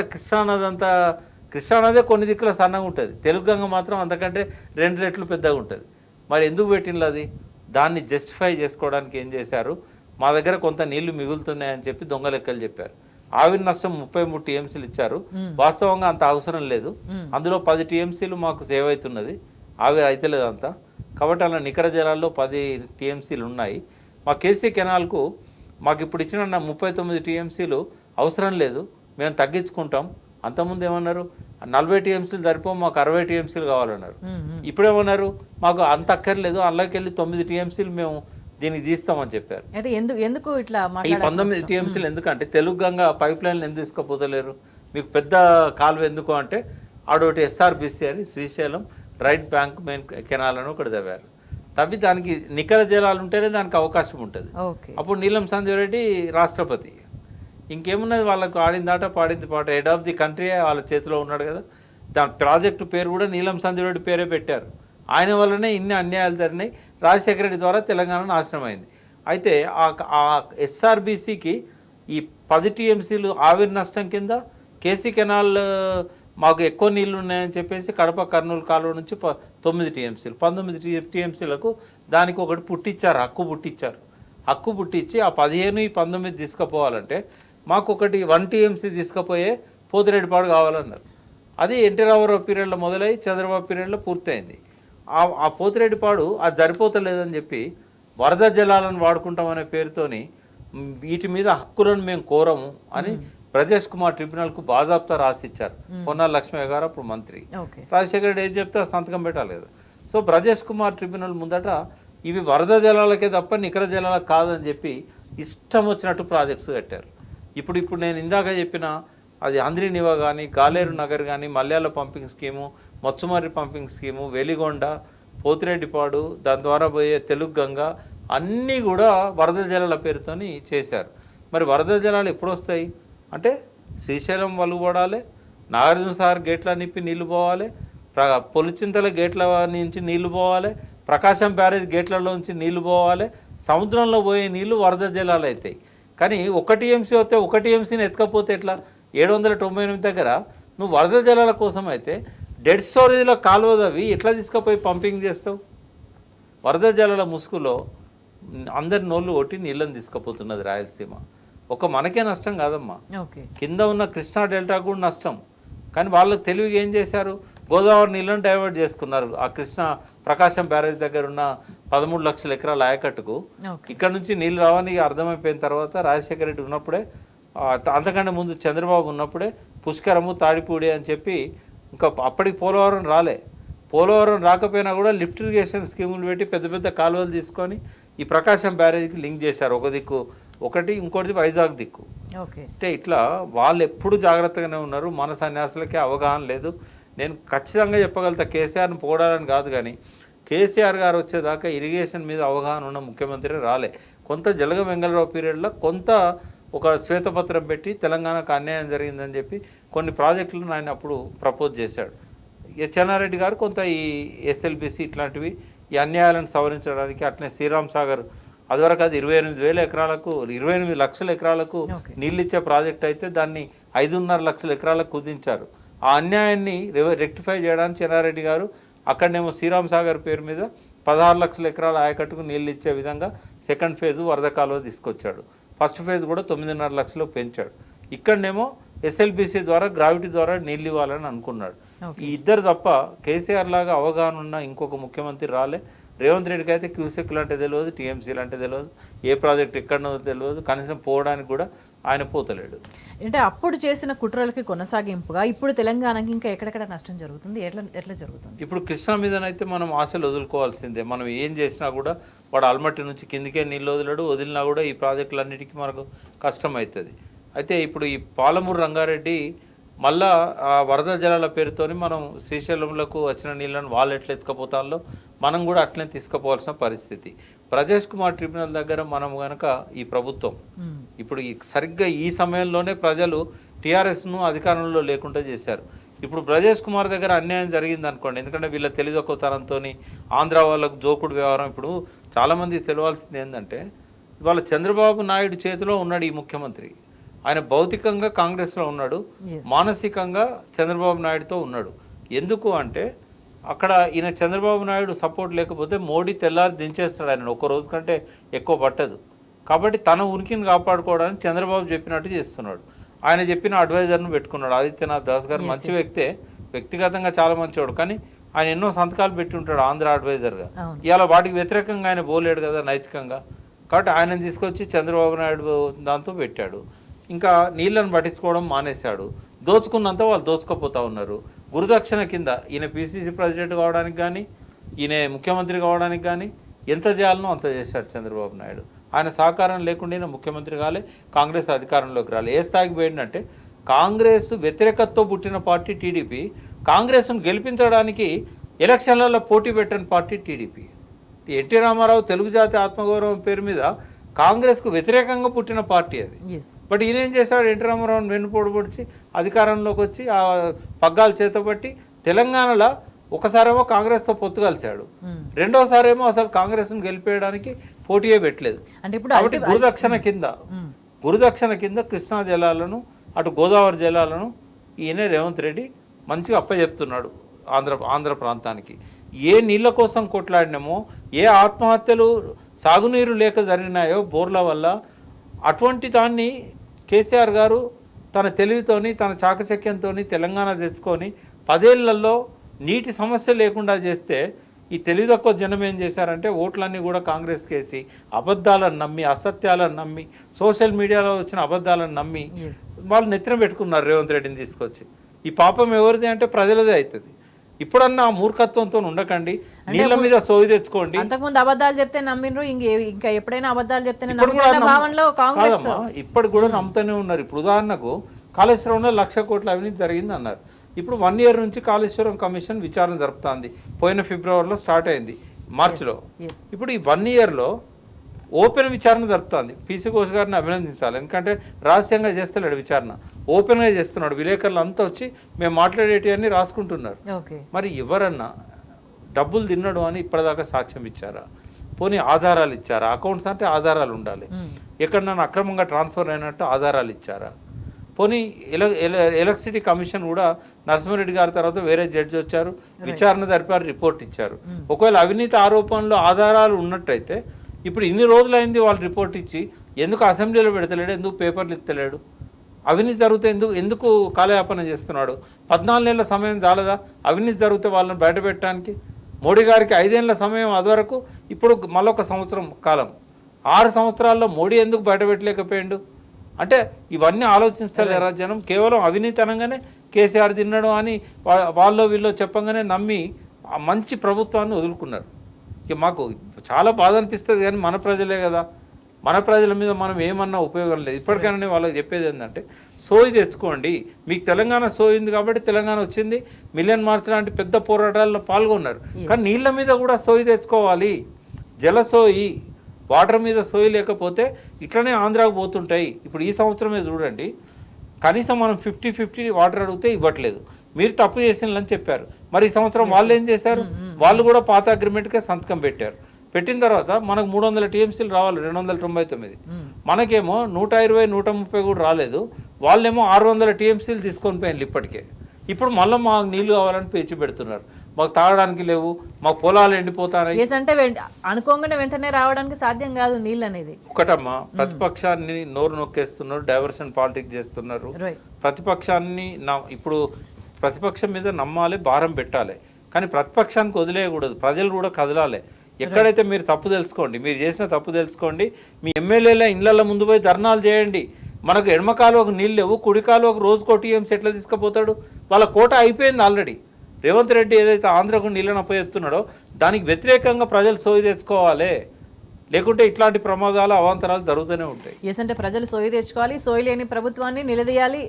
కృష్ణానదే కొన్ని దిక్కుల సన్నగా ఉంటుంది, తెలుగు గంగ మాత్రం అంతకంటే 2 రెట్లు పెద్దగా ఉంటుంది. మరి ఎందుకు పెట్టినది అది? దాన్ని జస్టిఫై చేసుకోవడానికి ఏం చేశారు, మా దగ్గర కొంత నీళ్లు మిగులుతున్నాయని చెప్పి దొంగ లెక్కలు చెప్పారు. ఆవిరి నష్టం 33 టీఎంసీలు ఇచ్చారు. వాస్తవంగా అంత అవసరం లేదు, అందులో 10 టీఎంసీలు మాకు సేవ్ అవుతున్నది, ఆవిరి అయితే లేదు అంతా. కాబట్టి అలా నికర జలాల్లో 10 టీఎంసీలు ఉన్నాయి. మా కేసీ కెనాల్కు మాకు ఇప్పుడు ఇచ్చిన 39 టీఎంసీలు అవసరం లేదు, మేము తగ్గించుకుంటాం. అంతకుముందు ఏమన్నారు, 40 టీఎంసీలు సరిపో, మాకు 60 టీఎంసీలు కావాలన్నారు. ఇప్పుడేమన్నారు, మాకు అంత అక్కర్లేదు, అందులోకి వెళ్ళి 9 టీఎంసీలు మేము దీనికి తీస్తామని చెప్పారు. ఎందుకు ఇట్లా ఈ 19 టీఎంసీలు ఎందుకంటే తెలుగు గంగ పైప్ లైన్లు ఎందుకు తీసుకుపోతలేరు, మీకు పెద్ద కాలువ ఎందుకు అంటే ఆడొకటి ఎస్ఆర్బిసి అని Srisailam right bank main canal అని ఒకటి తవ్వారు. తవ్వి దానికి నికర జలాలు ఉంటేనే దానికి అవకాశం ఉంటుంది. అప్పుడు నీలం సంజయ్ రెడ్డి రాష్ట్రపతి, ఇంకేమున్నది వాళ్ళకు ఆడిందాట పాడింది పాట, హెడ్ ఆఫ్ ది కంట్రీ వాళ్ళ చేతిలో ఉన్నాడు కదా. దాని ప్రాజెక్టు పేరు కూడా నీలం సంజయ్ రెడ్డి పేరే పెట్టారు. ఆయన వల్లనే ఇన్ని అన్యాయాలు జరిగినాయి. రాజశేఖర రెడ్డి ద్వారా తెలంగాణ నాశనమైంది. అయితే ఆ ఎస్ఆర్బీసీకి ఈ 10 టీఎంసీలు ఆవిరి నష్టం కింద కేసీ కెనాల్ మాకు ఎక్కువ నీళ్లు ఉన్నాయని చెప్పేసి కడప కర్నూలు కాలువ నుంచి 9 టీఎంసీలు 19 టీఎంసీలకు దానికి ఒకటి పుట్టించారు, హక్కు పుట్టించి ఆ 15 ఈ 19 తీసుకుపోవాలంటే మాకు ఒకటి 1 టీఎంసీ తీసుకుపోయే పోతిరెడ్డిపాడు కావాలన్నారు. అది ఎన్టీ రామారావు పీరియడ్లో మొదలై చంద్రబాబు పీరియడ్లో పూర్తయింది. ఆ పోతిరెడ్డిపాడు అది సరిపోతలేదని చెప్పి వరద జలాలను వాడుకుంటామనే పేరుతోని వీటి మీద హక్కులను మేము కోరము అని బ్రజేష్ కుమార్ ట్రిబ్యునల్కు బాజాబ్తా రాసిచ్చారు. పొన్నాల లక్ష్మయ్య గారు అప్పుడు మంత్రి. రాజశేఖర రెడ్డి ఏం చెప్తే సంతకం పెట్టాలి కదా. సో బ్రజేష్ కుమార్ ట్రిబ్యునల్ ముందట ఇవి వరద జలాలకే తప్ప నికర జలాలకు కాదని చెప్పి ఇష్టం వచ్చినట్టు ప్రాజెక్ట్స్ కట్టారు. ఇప్పుడు నేను ఇందాక చెప్పిన అది ఆంధ్రీనివా కానీ, గాలేరు నగర్ కానీ, Malyala pumping scheme, Machumarri pumping scheme, Veligonda, Pothireddypadu, దాని ద్వారా పోయే తెలుగు గంగ అన్నీ కూడా వరద జలాల పేరుతోని చేశారు. మరి వరద జలాలు ఎప్పుడు వస్తాయి అంటే శ్రీశైలం వలుగుపడాలి, నాగార్జునసాగర్ గేట్ల నిప్పి నీళ్లు పోవాలి, పొలిచింతల గేట్ల నుంచి నీళ్లు పోవాలి, ప్రకాశం బ్యారేజ్ గేట్లలో నుంచి నీళ్లు పోవాలి, సముద్రంలో పోయే నీళ్లు వరద జలాలు అవుతాయి. కానీ 1 టీఎంసీ వస్తే 1 టీఎంసీని ఎత్తుకపోతే ఎట్లా? 798 దగ్గర నువ్వు వరద జలాల కోసం అయితే డెడ్ స్టోరేజ్లో కాలువదవి ఎట్లా తీసుకుపోయి పంపింగ్ చేస్తావు? వరద జలాల ముసుగులో అందరి నోళ్ళు కొట్టి నీళ్ళని తీసుకుపోతున్నది రాయలసీమ. మనకే నష్టం కాదమ్మా, కింద ఉన్న కృష్ణా డెల్టా కూడా నష్టం. కానీ వాళ్ళకి తెలివిగా ఏం చేశారు? గోదావరి నీళ్ళని డైవర్ట్ చేసుకున్నారు. ఆ కృష్ణా ప్రకాశం బ్యారేజ్ దగ్గర ఉన్న 13 లక్షల ఎకరాల ఆయకట్టుకు ఇక్కడ నుంచి నీళ్ళు రావని అర్థమైపోయిన తర్వాత రాజశేఖర రెడ్డి ఉన్నప్పుడే, అంతకంటే ముందు చంద్రబాబు ఉన్నప్పుడే పుష్కరము, తాడిపూడి అని చెప్పి ఇంకా అప్పటికి పోలవరం రాకపోయినా కూడా లిఫ్ట్ ఇరిగేషన్ స్కీములు పెట్టి పెద్ద పెద్ద కాలువలు తీసుకొని ఈ ప్రకాశం బ్యారేజ్కి లింక్ చేశారు. ఒక దిక్కు ఒకటి, ఇంకోటి వైజాగ్ దిక్కు. అంటే ఇట్లా వాళ్ళు ఎప్పుడు జాగ్రత్తగానే ఉన్నారు. మన సన్యాసులకే అవగాహన లేదు. నేను ఖచ్చితంగా చెప్పగలుగుతా, కేసీఆర్ని పోడాలని కాదు, కానీ కేసీఆర్ గారు వచ్చేదాకా ఇరిగేషన్ మీద అవగాహన ఉన్న ముఖ్యమంత్రి రాలే. కొంత జలగ వెంగళరావు పీరియడ్లో కొంత ఒక శ్వేతపత్రం పెట్టి తెలంగాణకు అన్యాయం జరిగిందని చెప్పి కొన్ని ప్రాజెక్టులను ఆయన అప్పుడు ప్రపోజ్ చేశాడు. చెన్నారెడ్డి గారు కొంత ఈ ఎస్ఎల్బిసి ఇట్లాంటివి ఈ అన్యాయాలను సవరించడానికి, అట్లనే శ్రీరామ్ సాగర్ అదివరకు అది 28,000 ఎకరాలకు 28 లక్షల ఎకరాలకు నీళ్ళు ఇచ్చే ప్రాజెక్ట్ అయితే దాన్ని 5.5 లక్షల ఎకరాలకు కుదించారు. ఆ అన్యాయాన్ని రెక్టిఫై చేయడానికి చెన్నారెడ్డి గారు అక్కడనేమో శ్రీరామ్ సాగర్ పేరు మీద 16 లక్షల ఎకరాల ఆయకట్టుకు నీళ్ళు ఇచ్చే విధంగా సెకండ్ ఫేజు వరద కాలువ తీసుకొచ్చాడు. ఫస్ట్ ఫేజ్ కూడా 9.5 లక్షలు పెంచాడు. ఇక్కడనేమో ఎస్ఎల్బిసి ద్వారా గ్రావిటీ ద్వారా నీళ్ళు ఇవ్వాలని అనుకున్నాడు. ఈ ఇద్దరు తప్ప కేసీఆర్ లాగా అవగాహన ఉన్న ఇంకొక ముఖ్యమంత్రి రాలే. రేవంత్ రెడ్డికి అయితే క్యూసెక్లు అంటే తెలియదు, టీఎంసీలు అంటే తెలియదు, ఏ ప్రాజెక్ట్ ఎక్కడనో తెలియదు, కనీసం పోవడానికి కూడా ఆయన పోతలేడు. అంటే అప్పుడు చేసిన కుట్రలకి కొనసాగింపుగా ఇప్పుడు తెలంగాణకి ఇంకా ఎక్కడెక్కడ నష్టం జరుగుతుంది, ఎట్లా జరుగుతుంది? ఇప్పుడు కృష్ణా మీదనైతే మనం ఆశలు వదులుకోవాల్సిందే. మనం ఏం చేసినా కూడా వాడు అల్మట్టి నుంచి కిందికే నీళ్ళు వదిలినా కూడా ఈ ప్రాజెక్టులన్నిటికీ మనకు కష్టం అవుతుంది. అయితే ఇప్పుడు ఈ పాలమూరు రంగారెడ్డి మళ్ళా ఆ వరద జలాల పేరుతోని మనం శ్రీశైలంలోకి వచ్చిన నీళ్ళని వాళ్ళు ఎట్లా ఎత్తుకపోతాలో మనం కూడా అట్లనే తీసుకుపోవాల్సిన పరిస్థితి. బ్రజేష్ కుమార్ ట్రిబ్యునల్ దగ్గర మనం కనుక ఈ ప్రభుత్వం ఇప్పుడు సరిగ్గా ఈ సమయంలోనే ప్రజలు టీఆర్ఎస్ను అధికారంలో లేకుండా చేశారు. ఇప్పుడు బ్రజేష్ కుమార్ దగ్గర అన్యాయం జరిగింది అనుకోండి, ఎందుకంటే వీళ్ళ తెలివితక్కువతనంతో ఆంధ్ర వాళ్ళకు జోకుడు వ్యవహారం. ఇప్పుడు చాలామంది తెలియాల్సింది ఏంటంటే ఇవాళ చంద్రబాబు నాయుడు చేతిలో ఉన్నాడు ఈ ముఖ్యమంత్రి. ఆయన భౌతికంగా కాంగ్రెస్లో ఉన్నాడు, మానసికంగా చంద్రబాబు నాయుడుతో ఉన్నాడు. ఎందుకు అంటే అక్కడ ఈయన చంద్రబాబు నాయుడు సపోర్ట్ లేకపోతే మోడీ తెల్లారి దించేస్తాడు ఆయన, ఒక్క రోజు కంటే ఎక్కువ పట్టదు. కాబట్టి తన ఉనికిని కాపాడుకోవడానికి చంద్రబాబు చెప్పినట్టు చేస్తున్నాడు. ఆయన చెప్పిన అడ్వైజర్ను పెట్టుకున్నాడు. ఆదిత్యనాథ్ దాస్ గారు మంచి వ్యక్తే, వ్యక్తిగతంగా చాలా మంచివాడు, కానీ ఆయన ఎన్నో సంతకాలు పెట్టి ఉంటాడు ఆంధ్ర అడ్వైజర్గా. ఇవాళ వాటికి వ్యతిరేకంగా ఆయన పోలేడు కదా నైతికంగా. కాబట్టి ఆయన తీసుకొచ్చి చంద్రబాబు నాయుడు దాంతో పెట్టాడు. ఇంకా నీళ్ళను పట్టించుకోవడం మానేశాడు. దోచుకున్నంత వాళ్ళు దోచుకపోతూ ఉన్నారు. గురుదక్షిణ కింద ఈయన పిసిసి ప్రెసిడెంట్ కావడానికి కానీ, ఈయన ముఖ్యమంత్రి కావడానికి కానీ ఎంత చేయాలనో అంత చేశాడు చంద్రబాబు నాయుడు. ఆయన సహకారం లేకుండా ఈయన ముఖ్యమంత్రి కాలే, కాంగ్రెస్ అధికారంలోకి రాలే. ఏ స్థాయికి పోయిందంటే కాంగ్రెస్ వ్యతిరేకతతో పుట్టిన పార్టీ టీడీపీ, కాంగ్రెస్ను గెలిపించడానికి ఎలక్షన్లలో పోటీ పెట్టని పార్టీ టీడీపీ. ఎన్టీ రామారావు తెలుగు జాతి ఆత్మగౌరవం పేరు మీద కాంగ్రెస్కు వ్యతిరేకంగా పుట్టిన పార్టీ అది. బట్ ఈయన ఏం చేశాడు? ఎన్టీ రామారావుని వెన్నుపోటు పొడిచి అధికారంలోకి వచ్చి ఆ పగ్గాలు చేతబట్టి తెలంగాణలో ఒకసారేమో కాంగ్రెస్తో పొత్తు కలిశాడు, రెండోసారేమో అసలు కాంగ్రెస్ను గెలిపేయడానికి పోటీయే పెట్టలేదు. అంటే ఇప్పుడు కాబట్టి గురుదక్షిణ కింద కృష్ణా జలాలను అటు గోదావరి జలాలను ఈయన రేవంత్ రెడ్డి మంచిగా అప్పచెప్తున్నాడు ఆంధ్ర ప్రాంతానికి. ఏ నీళ్ళ కోసం కొట్లాడినామో, ఏ ఆత్మహత్యలు సాగునీరు లేక జరిగినాయో బోర్ల వల్ల, అటువంటి దాన్ని కేసీఆర్ గారు తన తెలివితోని తన చాకచక్యంతో తెలంగాణ తెచ్చుకొని 10 ఏళ్లలో నీటి సమస్య లేకుండా చేస్తే, ఈ తెలివి తక్కువ జనం ఏం చేశారంటే ఓట్లన్నీ కూడా కాంగ్రెస్కి వేసి అబద్ధాలను నమ్మి, అసత్యాలను నమ్మి, సోషల్ మీడియాలో వచ్చిన అబద్ధాలను నమ్మి వాళ్ళు నెత్తిన పెట్టుకున్నారు రేవంత్ రెడ్డిని తీసుకొచ్చి. ఈ పాపం ఎవరిది అంటే ప్రజలదే అవుతుంది. ఇప్పుడన్నా మూర్ఖత్వంతో ఉండకండి, నీళ్ళ మీద సోయి తెచ్చుకోండి. అంతకుముందు అబద్ధాలు చెప్తే నమ్మిండ్రు, ఇంకా ఎప్పుడైనా అబద్ధాలు చెప్తే భావనలో కాంగ్రెస్ ఇప్పటికి కూడా నమ్ముతూనే ఉన్నారు. ఇప్పుడు ఉదాహరణకు కాళేశ్వరంలో 1,00,000 కోట్ల అవినీతి జరిగింది అన్నారు. ఇప్పుడు 1 ఇయర్ నుంచి కాళేశ్వరం కమిషన్ విచారణ జరుపుతుంది. పోయిన ఫిబ్రవరిలో స్టార్ట్ అయింది, మార్చిలో. ఇప్పుడు ఈ 1 ఇయర్లో ఓపెన్ విచారణ జరుపుతుంది. పీసీ ఘోష్ గారిని అభినందించాలి, ఎందుకంటే రహస్యంగా చేస్తలేడు విచారణ, ఓపెన్గా చేస్తున్నాడు. విలేకరులు అంతా వచ్చి మేము మాట్లాడేటివన్నీ రాసుకుంటున్నారు. మరి ఎవరన్నా డబ్బులు తిన్నాడు అని ఇప్పటిదాకా సాక్ష్యం ఇచ్చారా? పోనీ ఆధారాలు ఇచ్చారా? అకౌంట్స్ అంటే ఆధారాలు ఉండాలి. ఎక్కడన్నా అక్రమంగా ట్రాన్స్ఫర్ అయినట్టు ఆధారాలు ఇచ్చారా? పోనీ ఎలక్ట్రిసిటీ కమిషన్ కూడా నరసింహారెడ్డి గారి తర్వాత వేరే జడ్జి వచ్చారు, విచారణ జరిపారు, రిపోర్ట్ ఇచ్చారు. ఒకవేళ అవినీతి ఆరోపణలు ఆధారాలు ఉన్నట్టయితే ఇప్పుడు ఇన్ని రోజులైంది వాళ్ళు రిపోర్ట్ ఇచ్చి ఎందుకు అసెంబ్లీలో పెడతలేడు, ఎందుకు పేపర్లు ఇస్తలేడు? అవినీతి జరిగితే ఎందుకు కాలయాపన చేస్తున్నాడు? 14 నెలల సమయం చాలదా అవినీతి జరిగితే వాళ్ళని బయట పెట్టడానికి? మోడీ గారికి 5 ఏళ్ల సమయం అది వరకు, ఇప్పుడు మళ్ళొక సంవత్సరం కాలం, 6 సంవత్సరాల్లో మోడీ ఎందుకు బయట పెట్టలేకపోయాడు? అంటే ఇవన్నీ ఆలోచిస్తలేరా జనం? కేవలం అవినీతి అనగానే కేసీఆర్ తిన్నాడు అని వాళ్ళు వీళ్ళు చెప్పంగానే నమ్మి ఆ మంచి ప్రభుత్వాన్ని వదులుకున్నారు. ఇక మాకు చాలా బాధ అనిపిస్తుంది, కానీ మన ప్రజలే కదా, మన ప్రజల మీద మనం ఏమన్నా ఉపయోగం లేదు. ఇప్పటికైనా వాళ్ళకి చెప్పేది ఏంటంటే సోయి తెచ్చుకోండి. మీకు తెలంగాణ సోయింది కాబట్టి తెలంగాణ వచ్చింది, మిలియన్ మార్చ్ లాంటి పెద్ద పోరాటాల్లో పాల్గొన్నారు. కానీ నీళ్ళ మీద కూడా సోయి తెచ్చుకోవాలి. జలసోయి, వాటర్ మీద సోయి లేకపోతే ఇట్లనే ఆంధ్రాకు పోతుంటాయి. ఇప్పుడు ఈ సంవత్సరమే చూడండి, కనీసం మనం 50-50 వాటర్ అడిగితే ఇవ్వట్లేదు. మీరు తప్పు చేసిందని చెప్పారు. మరి ఈ సంవత్సరం వాళ్ళు ఏం చేశారు? వాళ్ళు కూడా పాత అగ్రిమెంట్కే సంతకం పెట్టారు. పెట్టిన తర్వాత మనకు 300 టీఎంసీలు రావాలి, 299. మనకేమో 120-130 కూడా రాలేదు. వాళ్ళేమో 600 టీఎంసీలు తీసుకొని పోయింది ఇప్పటికే. ఇప్పుడు మళ్ళీ మాకు నీళ్లు కావాలని పేచి పెడుతున్నారు. మాకు తాగడానికి లేవు, మాకు పొలాలు ఎండిపోతాయి అంటే అనుకోగానే వెంటనే రావడానికి సాధ్యం కాదు నీళ్ళు అనేది. ఒకటమ్మా, ప్రతిపక్షాన్ని నోరు నొక్కేస్తున్నారు, డైవర్షన్ పాలిటిక్స్ చేస్తున్నారు. ప్రతిపక్షాన్ని ఇప్పుడు ప్రతిపక్షం మీద నమ్మాలి, భారం పెట్టాలి, కానీ ప్రతిపక్షానికి వదిలేయకూడదు. ప్రజలు కూడా కదలాలి. ఎక్కడైతే మీరు తప్పు తెలుసుకోండి, మీరు చేసిన తప్పు తెలుసుకోండి. మీ ఎమ్మెల్యేల ఇళ్ల ముందు పోయి ధర్నాలు చేయండి. మనకు ఎడమ కాలువకు నీళ్ళు లేవు, కుడి కాలువకు రోజుకో టీఎంసీ ఎట్లా తీసుకుపోతాడు? వాళ్ళ కోట అయిపోయింది ఆల్రెడీ. రేవంత్ రెడ్డి ఏదైతే ఆంధ్రకు నీళ్ళని అప్పచెప్తున్నాడో దానికి వ్యతిరేకంగా ప్రజలు సోయి తెచ్చుకోవాలి, లేకుంటే ఇట్లాంటి ప్రమాదాలు అవాంతరాలు జరుగుతూనే ఉంటాయి. అంటే ప్రజలు సోయి తెచ్చుకోవాలి, సోయి లేని ప్రభుత్వాన్ని నిలదీయాలి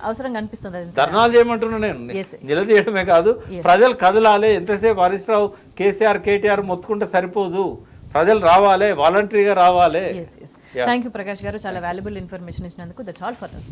అవసరం కనిపిస్తుంది. ధర్నాలు చేయమంటున్నా నేను, నిలదీయడమే కాదు, ప్రజలు కదలాలి. ఎంతసేపు హరీష్ రావు, కేసీఆర్, కేటీఆర్ మొత్తుకుంటే సరిపోదు, ప్రజలు రావాలి, వాలంటరీగా రావాలి. థ్యాంక్ యూ ప్రకాష్ గారు, చాలా వాల్యుబుల్ ఇన్ఫర్మేషన్ ఇచ్చినందుకు. That's all for us.